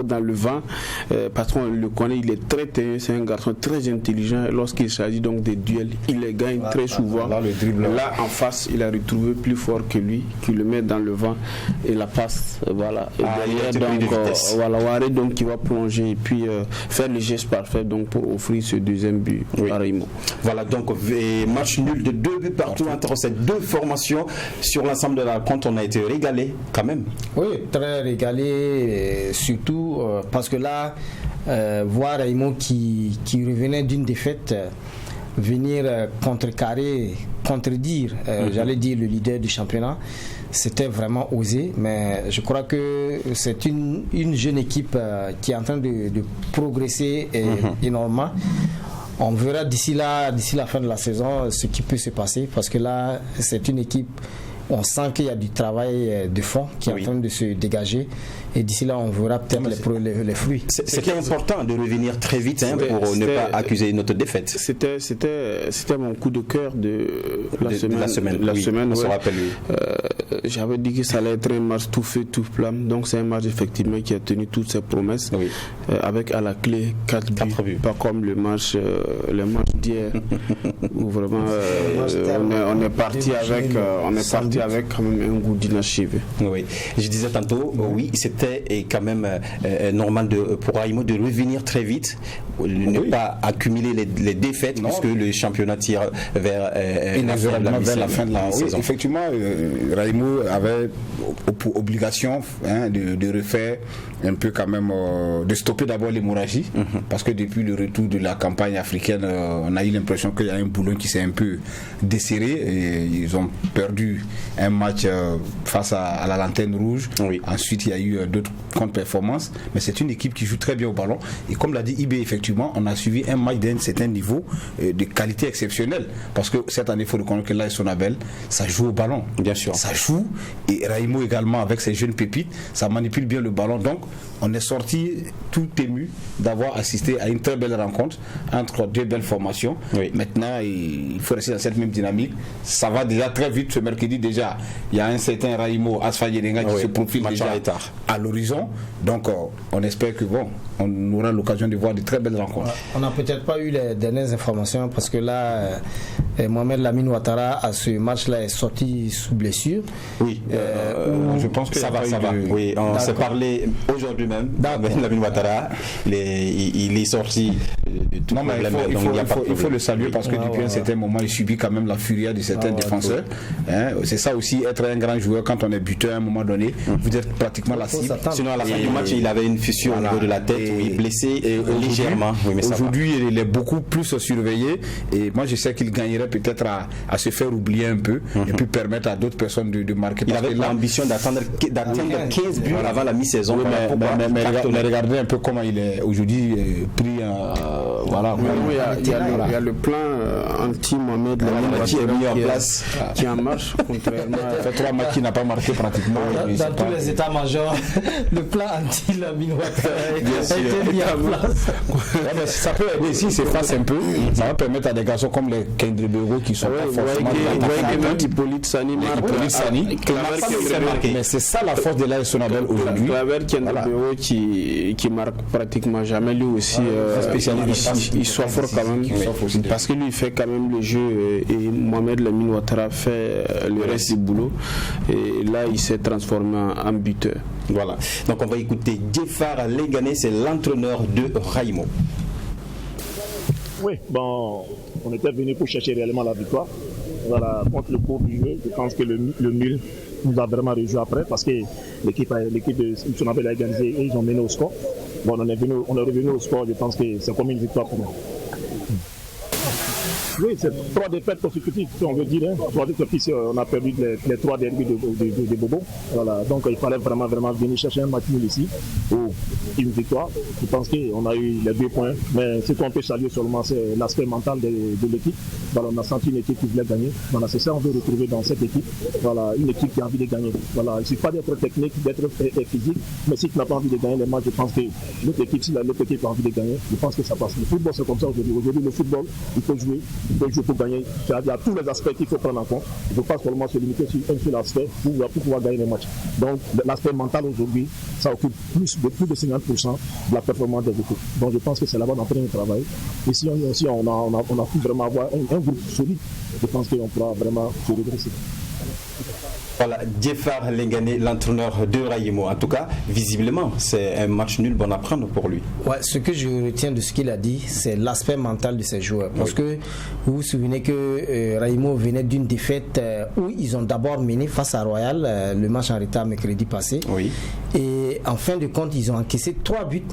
dans le vent, parce qu'on le connaît, il est très tenu, c'est un garçon très intelligent. Lorsqu'il s'agit donc des duels, il les gagne très souvent. Là, en face, il a retrouvé plus fort que lui, qui le met dans le vent et la passe, et derrière Waré donc qui va plonger et puis faire le geste parfait donc pour offrir ce deuxième but à Raimo. Voilà, donc match nul de 2 buts partout entre ces deux formations. Sur l'ensemble de la rencontre, on a été régalé quand même. Oui, très régalé, surtout parce que là, voir Raimo qui revenait d'une défaite, venir contredire, j'allais dire, le leader du championnat, c'était vraiment osé, mais je crois que c'est une jeune équipe qui est en train de progresser énormément. On verra d'ici la fin de la saison ce qui peut se passer, parce que là c'est une équipe, on sent qu'il y a du travail de fond qui est en train de se dégager, et d'ici là on verra peut-être les fruits. C'était important de revenir très vite pour ne pas accuser notre défaite. C'était mon coup de cœur de la semaine. On se rappelle. J'avais dit que ça allait être un match tout fait, tout flamme. Donc c'est un match effectivement qui a tenu toutes ses promesses, avec à la clé 4 buts. Pas comme le match d'hier où vraiment on est parti sorti avec quand même un goût d'inachevé. Oui, je disais tantôt, oui, c'était quand même normal pour Raimo de revenir très vite, ne pas accumuler les défaites, puisque le championnat tire vers la fin de la saison. Effectivement, Raimo avait pour obligation de refaire un peu quand même, de stopper d'abord l'hémorragie, parce que depuis le retour de la campagne africaine, on a eu l'impression qu'il y a un boulon qui s'est un peu desserré, et ils ont perdu un match face à la Lanterne Rouge. Ensuite il y a eu d'autres contre-performances, mais c'est une équipe qui joue très bien au ballon, et comme l'a dit IB, effectivement on a suivi un match d'un certain niveau de qualité exceptionnelle, parce que cette année il faut reconnaître que là et Sonabel, ça joue au ballon, bien sûr, ça joue, et Raimo également avec ses jeunes pépites, ça manipule bien le ballon. Donc on est sorti tout ému d'avoir assisté à une très belle rencontre entre deux belles formations. Maintenant il faut rester dans cette même dynamique, ça va déjà très vite. Ce mercredi déjà il y a un certain Raimo Asfa Yerenga qui se profile déjà à l'horizon, donc on espère que on aura l'occasion de voir de très belles rencontres. On n'a peut-être pas eu les dernières informations, parce que là Mohamed Lamine Ouattara à ce match-là est sorti sous blessure. Je pense que ça va. Oui, on s'est parlé aujourd'hui même. Mohamed Lamine Ouattara, il est sorti de tout problème. Il faut le saluer, parce que depuis un certain moment il subit quand même la furie de certains défenseurs. C'est ça aussi, être un grand joueur quand on est buteur à un moment donné, vous êtes pratiquement la cible. Sinon à la fin du match il avait une fissure au niveau de la tête, il est blessé légèrement. Aujourd'hui il est beaucoup plus surveillé, et moi je sais qu'il gagnerait peut-être à se faire oublier un peu, et puis permettre à d'autres personnes de marquer. Il avait l'ambition d'atteindre 15 buts avant la mi-saison. Mais regardez un peu comment il est aujourd'hui pris. Il y a le plan anti-Mohamed qui est mis en place, qui en marche, contrairement à fait 3 matchs qui n'a pas marqué pratiquement. Dans tous les états-majors, le plan anti-Lamine Ouattara a été mis en place. Ça peut aider, si c'est face un peu, ça va permettre à des garçons comme les Kendribero qui sont pas forcément Hippolyte Sani, mais c'est ça la force de l'AS Sonabel aujourd'hui. Claver Kendribero qui marque pratiquement jamais, lui aussi il soit fort quand même, parce que lui il fait quand même le jeu, et Mohamed Lamine Ouattara fait le reste du boulot, et là il s'est transformé en buteur. Voilà, donc on va écouter Djefar Legané, c'est l'entraîneur de Raimo. Oui, on était venu pour chercher réellement la victoire. Voilà, contre le cours du jeu, je pense que le nul nous a vraiment rejoint après, parce que l'équipe de Sonabel a égalisé et ils ont mené au score. On est revenu au score, je pense que c'est comme une victoire pour nous. Oui, c'est 3 défaites consécutives, si on veut dire. 3 défaites, on a perdu les 3 derbys de Bobo. Voilà. Donc il fallait vraiment venir chercher un match nul ici, ou une victoire. Je pense qu'on a eu les 2 points. Mais ce qu'on peut saluer seulement, c'est l'aspect mental de l'équipe. Voilà, on a senti une équipe qui voulait gagner. Voilà, c'est ça qu'on veut retrouver dans cette équipe. Voilà, une équipe qui a envie de gagner. Voilà, il ne suffit pas d'être technique, d'être physique, mais si tu n'as pas envie de gagner les matchs, je pense que l'autre équipe a envie de gagner, je pense que ça passe. Le football, c'est comme ça aujourd'hui. Aujourd'hui, le football, il faut jouer pour gagner. Il y a tous les aspects qu'il faut prendre en compte. Il ne faut pas seulement se limiter sur un seul aspect pour pouvoir gagner les matchs. Donc, l'aspect mental aujourd'hui, ça occupe plus de 50% de la performance des équipes. Donc, je pense que c'est là-bas d'entraîner le travail. Et si on a pu vraiment avoir un groupe solide, je pense qu'on pourra vraiment se redresser. Voilà, Djefar Legané, l'entraîneur de Raimo. En tout cas, visiblement, c'est un match nul bon à prendre pour lui. Ouais, ce que je retiens de ce qu'il a dit, c'est l'aspect mental de ces joueurs. Parce que vous vous souvenez que Raimo venait d'une défaite où ils ont d'abord mené face à Royal, le match en retard mercredi passé. Oui. Et en fin de compte, ils ont encaissé 3 buts.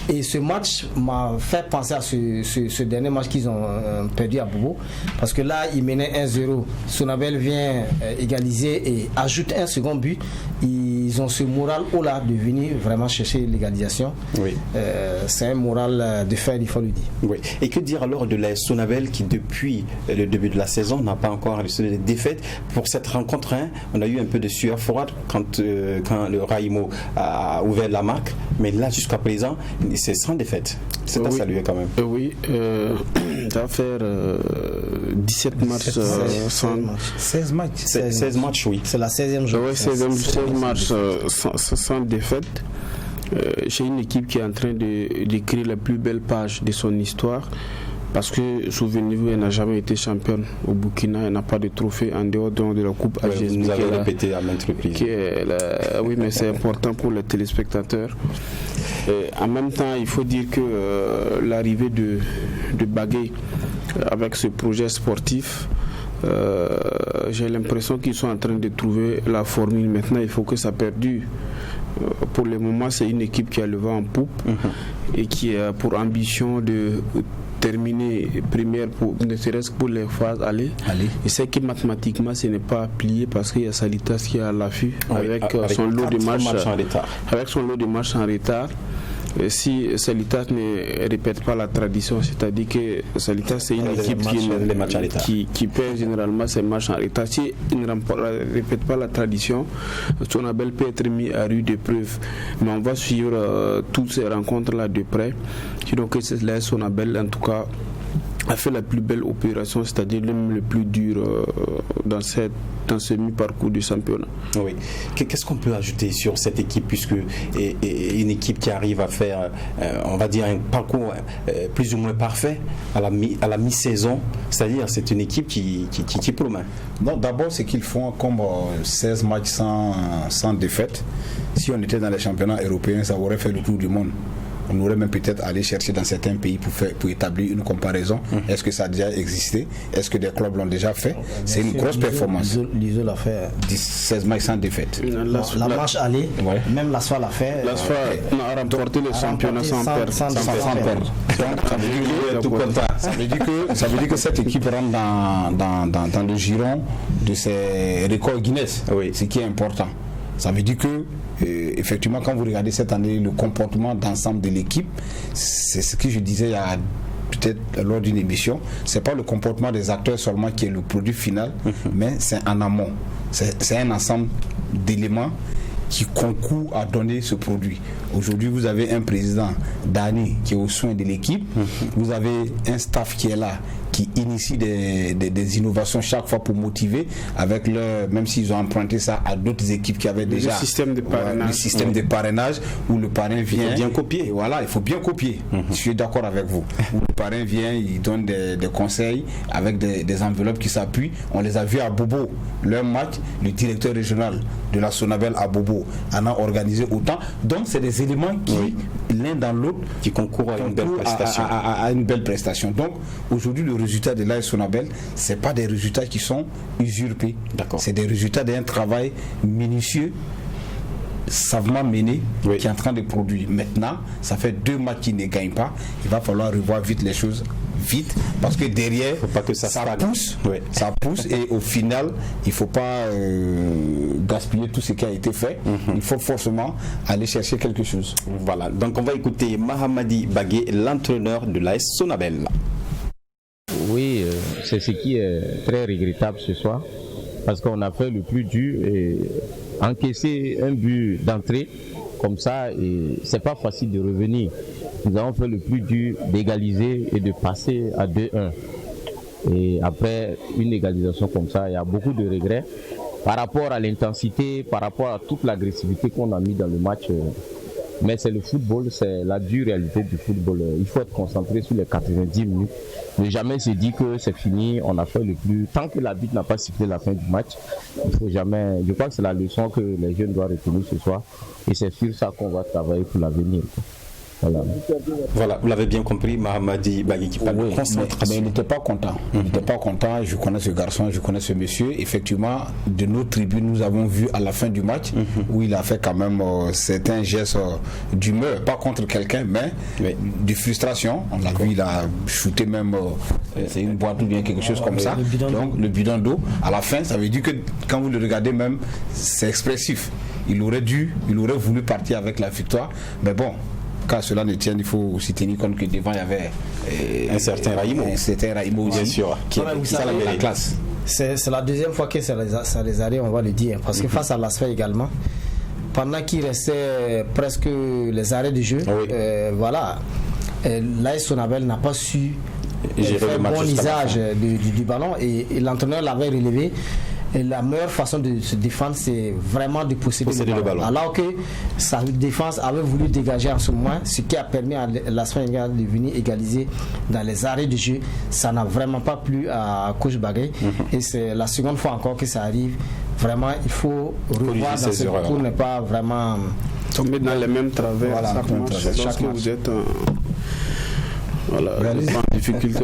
Et ce match m'a fait penser à ce dernier match qu'ils ont perdu à Bobo. Parce que là, ils menaient 1-0. Sonabel vient égaliser et ajoute un second but. Ils ont ce moral haut-là de venir vraiment chercher l'égalisation. Oui. C'est un moral de fer, il faut le dire. Oui. Et que dire alors de la Sonabel qui, depuis le début de la saison, n'a pas encore reçu de défaite. Pour cette rencontre, on a eu un peu de sueur froide quand le Raimo a ouvert la marque. Mais là, jusqu'à présent, c'est sans défaite. C'est à saluer quand même. Oui, ça va faire 17 matchs sans... 16 matchs. 16 matchs, oui. C'est la 16e journée. Oui, 16 matchs sans défaite. J'ai une équipe qui est en train d'écrire la plus belle page de son histoire. parce que souvenez-vous, elle n'a jamais été championne au Burkina, elle n'a pas de trophée en dehors de la coupe AGSB. Vous avez répété à maintes reprises. Oui, mais c'est important pour les téléspectateurs. Et en même temps, il faut dire que l'arrivée de Bagué avec ce projet sportif, j'ai l'impression qu'ils sont en train de trouver la formule. Maintenant, il faut que ça perdure. Pour le moment, c'est une équipe qui a le vent en poupe et qui a pour ambition de terminer première, ne serait-ce que pour les phases aller. Et c'est que mathématiquement, ce n'est pas plié parce qu'il y a Salitas qui est à l'affût avec son lot de matchs en retard. Avec son lot de matchs en retard. Si Salitas ne répète pas la tradition, c'est-à-dire que Salitas c'est une équipe qui perd généralement ses matchs en retard. Si il ne répète pas la tradition, Sonabel peut être mis à rude épreuve. Mais on va suivre toutes ces rencontres-là de près. Donc là, Sonabel, en tout cas, a fait la plus belle opération, c'est-à-dire l'homme le plus dur dans ce mi-parcours du championnat. Oui. Qu'est-ce qu'on peut ajouter sur cette équipe, puisque une équipe qui arrive à faire, on va dire, un parcours plus ou moins parfait à la mi-saison, c'est-à-dire c'est une équipe qui promet. Non, d'abord c'est qu'ils font comme 16 matchs sans défaite. Si on était dans les championnats européens, ça aurait fait le tour du monde. On aurait même peut-être allé chercher dans certains pays pour établir une comparaison. Est-ce que ça a déjà existé? Est-ce que des clubs l'ont déjà fait? C'est une grosse performance. L'ISO l'a fait. 16 matchs sans défaite. La marche allée, même l'ASFA l'a fait. L'ASFA a remporté le championnat sans perdre. Ça veut dire que cette équipe rentre dans le giron de ces records Guinness, ce qui est important. Ça veut dire que effectivement, quand vous regardez cette année le comportement d'ensemble de l'équipe, c'est ce que je disais il y a peut-être lors d'une émission, c'est pas le comportement des acteurs seulement qui est le produit final, mais c'est en amont. C'est un ensemble d'éléments qui concourent à donner ce produit. Aujourd'hui, vous avez un président, Dani, qui est au soin de l'équipe. Vous avez un staff qui est là, qui initie des innovations chaque fois pour motiver, avec même s'ils ont emprunté ça à d'autres équipes qui avaient déjà le système de parrainage, où le parrain vient. Il faut bien copier. Voilà, il faut bien copier. Je suis d'accord avec vous. Où le parrain vient, il donne des conseils avec des enveloppes qui s'appuient. On les a vus à Bobo. Leur match, le directeur régional de la Sonabel à Bobo en a organisé autant. Donc, c'est des éléments qui, l'un dans l'autre, qui concourent à une belle prestation. À une belle prestation. Donc, aujourd'hui, le résultat de l'AS Sonabel, ce n'est pas des résultats qui sont usurpés. C'est des résultats d'un travail minutieux, savamment mené, qui est en train de produire. Maintenant, ça fait 2 matchs qui ne gagnent pas. Il va falloir revoir vite les choses. Vite, parce que derrière, faut pas que ça pousse, ça pousse et au final, il ne faut pas gaspiller tout ce qui a été fait. Il faut forcément aller chercher quelque chose. Voilà, donc on va écouter Mahamadi Bagué, l'entraîneur de l'AS Sonabel. Oui, c'est ce qui est très regrettable ce soir, parce qu'on a fait le plus dur et encaisser un but d'entrée comme ça, et c'est pas facile de revenir. Nous avons fait le plus dur d'égaliser et de passer à 2-1. Et après une égalisation comme ça, il y a beaucoup de regrets par rapport à l'intensité, par rapport à toute l'agressivité qu'on a mis dans le match. Mais c'est le football, c'est la dure réalité du football. Il faut être concentré sur les 90 minutes. Ne jamais se dire que c'est fini, on a fait le plus. Tant que l'arbitre n'a pas sifflé la fin du match, il faut jamais. Je crois que c'est la leçon que les jeunes doivent retenir ce soir. Et c'est sur ça qu'on va travailler pour l'avenir. Voilà, vous l'avez bien compris, Mahamadi Bagui qui parle de concentration. Mais il n'était pas content. Il n'était pas content. Je connais ce garçon, je connais ce monsieur. Effectivement, de nos tribunes, nous avons vu à la fin du match où il a fait quand même certains gestes d'humeur, pas contre quelqu'un, mais de frustration. On l'a vu, il a shooté même c'est une boîte ou bien quelque chose comme ça. Donc le bidon d'eau. À la fin, ça veut dire que quand vous le regardez même, c'est expressif. Il aurait voulu partir avec la victoire, mais bon. Quand cela ne tient, il faut aussi tenir compte que devant il y avait un certain Raïmo, bien sûr, qui a la classe. C'est la deuxième fois que ça les arrive, on va le dire, parce que face à l'ASFA également, pendant qu'il restait presque les arrêts de jeu, l'AS Sonabel n'a pas su faire un bon usage du ballon et l'entraîneur l'avait relevé. Et la meilleure façon de se défendre, c'est vraiment de posséder le ballon. Alors que sa défense avait voulu dégager en ce moment, ce qui a permis à l'Asfa Yenga de venir égaliser dans les arrêts de jeu. Ça n'a vraiment pas plu à Coach Bagay. Et c'est la seconde fois encore que ça arrive. Vraiment, il faut revoir dans cette pour ne pas vraiment tomber dans les mêmes travers. Voilà, chaque match. Vous êtes en difficulté.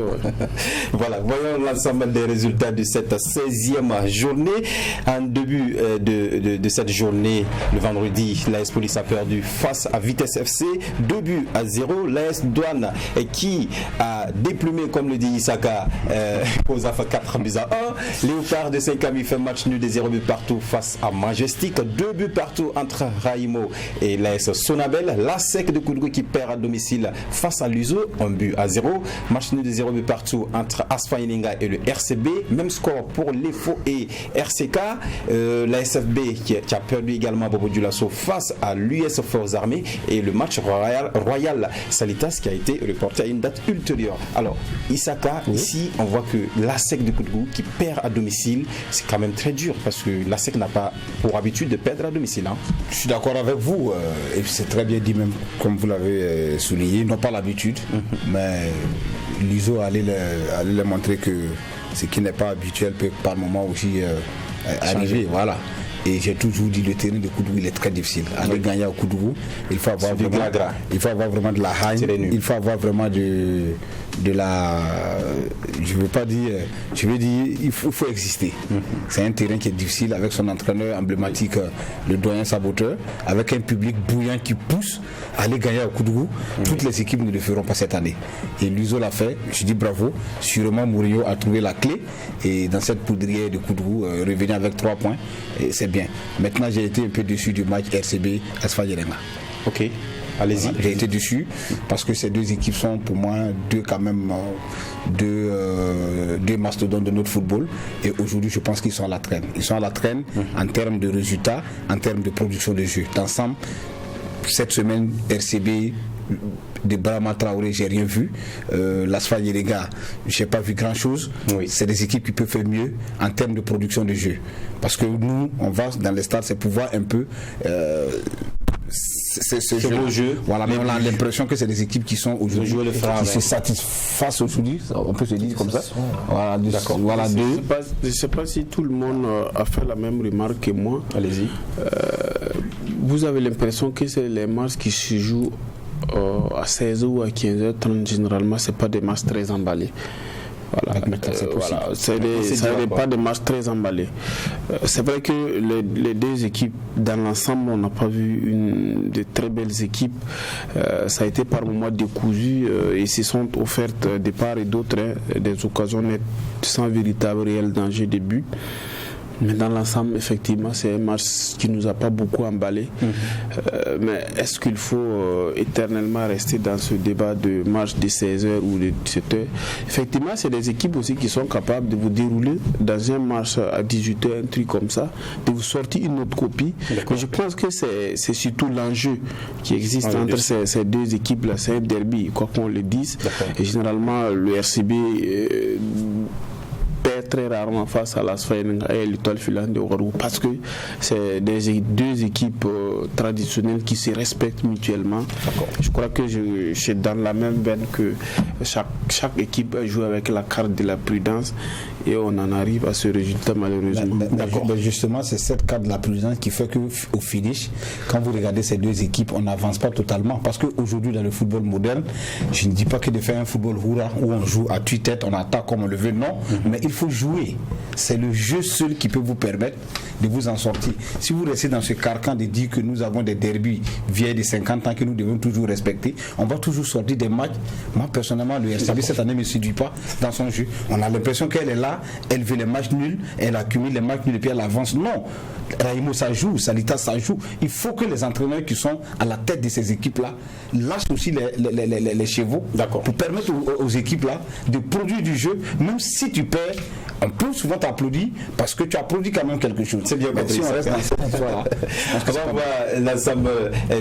Voilà, voyons l'ensemble des résultats de cette 16e journée. En début de cette journée, le vendredi, l'AS Police a perdu face à Vitesse FC, 2-0. L'AS Douane qui a déplumé, comme le dit Isaka, aux AFA 4-1. Léopard de Saint-Camille fait match nul de 0 buts partout face à Majestic, 2 buts partout entre Raimo et l'AS Sonabel. La SEC de Koudou qui perd à domicile face à l'USO, 1-0. Match nul de 0 buts partout entre Asfa Yenga et le RCB. Même score pour l'EFO et RCK. La SFB qui a perdu également Bobo Dioulasso face à l'US Forces Armées. Et le match Royal Salitas qui a été reporté à une date ultérieure. Alors, Isaka, ici, on voit que la SEC de Koudou qui perd à domicile, c'est quand même très dur parce que la SEC n'a pas pour habitude de perdre à domicile. Je suis d'accord avec vous. Et c'est très bien dit, même comme vous l'avez souligné. Ils n'ont pas l'habitude. Mais l'ISO allait leur montrer que ce qui n'est pas habituel peut par moment aussi arriver. Voilà. Et j'ai toujours dit le terrain de Koudou il est très difficile. Aller gagner au Koudou, il faut avoir vraiment de la haine, il faut avoir vraiment de la, je veux dire il faut exister. C'est un terrain qui est difficile avec son entraîneur emblématique, le doyen Saboteur, avec un public bouillant qui pousse à aller gagner au Koudou. Toutes les équipes ne le feront pas cette année. Et l'USO l'a fait, je dis bravo. Sûrement Mourinho a trouvé la clé et dans cette poudrière de Koudou, revenir avec 3 points, et c'est bien. Maintenant j'ai été un peu déçu du match RCB Asfa Yenga. Ok. Allez-y. Voilà, j'ai été déçu parce que ces deux équipes sont pour moi deux mastodontes de notre football et aujourd'hui je pense qu'ils sont à la traîne. Ils sont à la traîne en termes de résultats, en termes de production de jeu. D'ensemble, cette semaine RCB de Brahma Traoré, j'ai rien vu. L'Asfa Yenga, j'ai pas vu grand chose. C'est des équipes qui peuvent faire mieux en termes de production de jeu. Parce que nous, on va dans les stades, c'est pour voir un peu ce beau jeu. Voilà, mais on a l'impression que c'est des équipes qui sont aujourd'hui qui se satisfassent aujourd'hui, on peut se dire comme ça. Voilà, d'accord. Voilà, je ne sais pas si tout le monde a fait la même remarque que moi. Allez-y. Vous avez l'impression que c'est les matchs qui se jouent à 16h ou à 15h30, généralement, ce n'est pas des matchs très emballés. Voilà, ce n'est pas des matchs très emballés. C'est vrai que les deux équipes, dans l'ensemble, on n'a pas vu de très belles équipes. Ça a été par moments décousu et se sont offertes de part et d'autre des occasions nettes sans véritable réel danger de but. Mais dans l'ensemble, effectivement, c'est un match qui ne nous a pas beaucoup emballé. Mais est-ce qu'il faut éternellement rester dans ce débat de match de 16h ou de 17h? Effectivement, c'est des équipes aussi qui sont capables de vous dérouler dans un match à 18h, un truc comme ça, de vous sortir une autre copie. Mais je pense que c'est surtout l'enjeu qui existe entre ces deux équipes-là. C'est un derby, quoi qu'on le dise. Et généralement, le RCB perd très rarement face à l'Asfa Yenga et l'Étoile filante de Ouagadougou parce que c'est deux équipes traditionnelles qui se respectent mutuellement. Je crois que je suis dans la même veine que chaque équipe joue avec la carte de la prudence et on en arrive à ce résultat malheureusement. Mais justement, c'est cette carte de la prudence qui fait qu'au finish, quand vous regardez ces deux équipes, on n'avance pas totalement parce qu'aujourd'hui dans le football moderne, je ne dis pas que de faire un football hurrah où on joue à tue-tête, on attaque comme on le veut, non, mais il faut jouer. C'est le jeu seul qui peut vous permettre de vous en sortir. Si vous restez dans ce carcan de dire que nous avons des derbys vieilles de 50 ans que nous devons toujours respecter, on va toujours sortir des matchs. Moi personnellement, le RCB cette année ne me séduit pas dans son jeu. On a l'impression qu'elle est là, elle veut les matchs nuls, elle accumule les matchs nuls et puis elle avance. Non, Raimo ça joue, Salita ça joue. Il faut que les entraîneurs qui sont à la tête de ces équipes-là lâchent aussi les chevaux pour permettre aux équipes-là de produire du jeu, même si tu perds on peut souvent t'applaudir parce que tu applaudis quand même quelque chose. C'est bien compris. Si on reste dans cette histoire-là, on va l'ensemble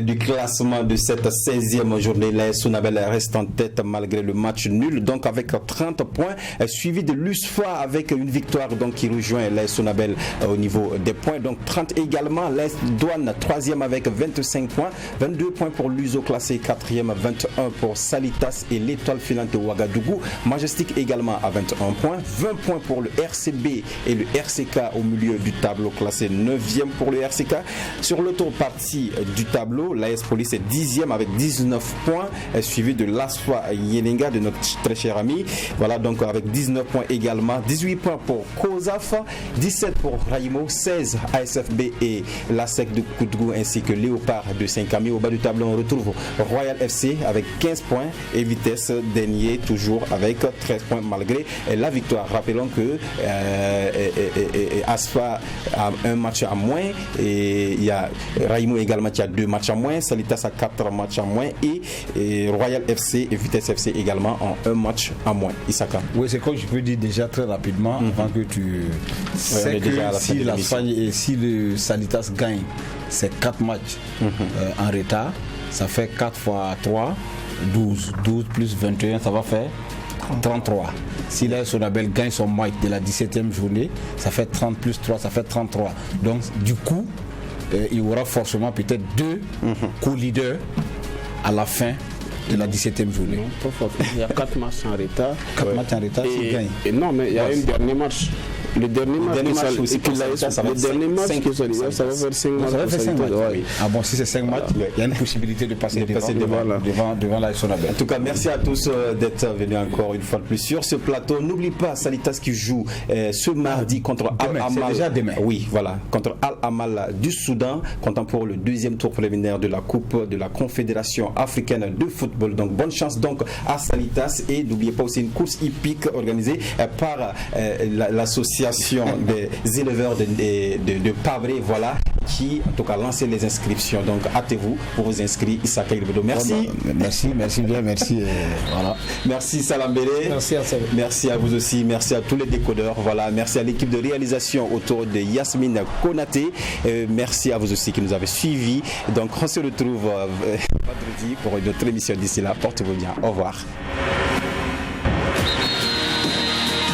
du classement de cette 16e journée. La Sonabel reste en tête malgré le match nul, donc avec 30 points, suivi de l'USFA avec une victoire donc qui rejoint la Sonabel au niveau des points, donc 30 également. La Douane 3e avec 25 points, 22 points pour l'USO classé 4e, 21 pour Salitas et l'Étoile filante de Ouagadougou. Majestic également à 21 points, 20 points pour le RCB et le RCK au milieu du tableau classé 9e pour le RCK. Sur l'autre partie du tableau, l'AS Police est 10e avec 19 points, suivi de l'ASFA Yelenga de notre très cher ami. Voilà, donc avec 19 points également, 18 points pour COSAF, 17 pour Raimo, 16 ASFB et l'ASEC de Koudgou ainsi que Léopard de Saint-Camille. Au bas du tableau, on retrouve Royal FC avec 15 points et Vitesse Dernier toujours avec 13 points malgré la victoire. Rappelons que ASFA a un match à moins et il y a Raimo également qui a 2 matchs à moins, Salitas a 4 matchs à moins et Royal FC et Vitesse FC également ont un match à moins. Isaka. Oui, c'est comme je peux dire déjà très rapidement avant que tu sais que si le Salitas gagne ces 4 matchs en retard, ça fait 4 fois 3, 12 plus 21, ça va faire 33. Si la Sonabel gagne son match de la 17e journée, ça fait 30 plus 3, ça fait 33. Donc du coup, il y aura forcément peut-être 2 co-leaders à la fin de la 17e journée. Non, pas forcément. Il y a 4 matchs en retard. 4 matchs en retard, s'il gagne. Non, mais il y a un dernier match. Le dernier match aussi, ça va faire 5 matchs. Ah bon, si c'est 5 matchs, il y a une possibilité de passer devant la Sonabel. En tout cas, merci à tous d'être venus encore une fois de plus sur ce plateau. N'oublie pas Salitas qui joue ce mardi contre Al-Amal. C'est déjà demain. Oui, voilà, contre Al-Amal du Soudan, comptant pour le 2e tour préliminaire de la Coupe de la Confédération africaine de football. Donc bonne chance donc à Salitas et n'oubliez pas aussi une course hippique organisée par l'association des éleveurs de Pabré, voilà, qui en tout cas lancé les inscriptions. Donc hâtez-vous pour vous inscrire. Issaka Ilbedo. Merci. Merci bien, merci. Voilà. Merci Salam Bélé. Merci à vous. Merci à vous aussi. Merci à tous les décodeurs. Voilà. Merci à l'équipe de réalisation autour de Yasmine Konaté. Merci à vous aussi qui nous avez suivis. Donc on se retrouve vendredi pour une autre émission. D'ici là, portez-vous bien. Au revoir.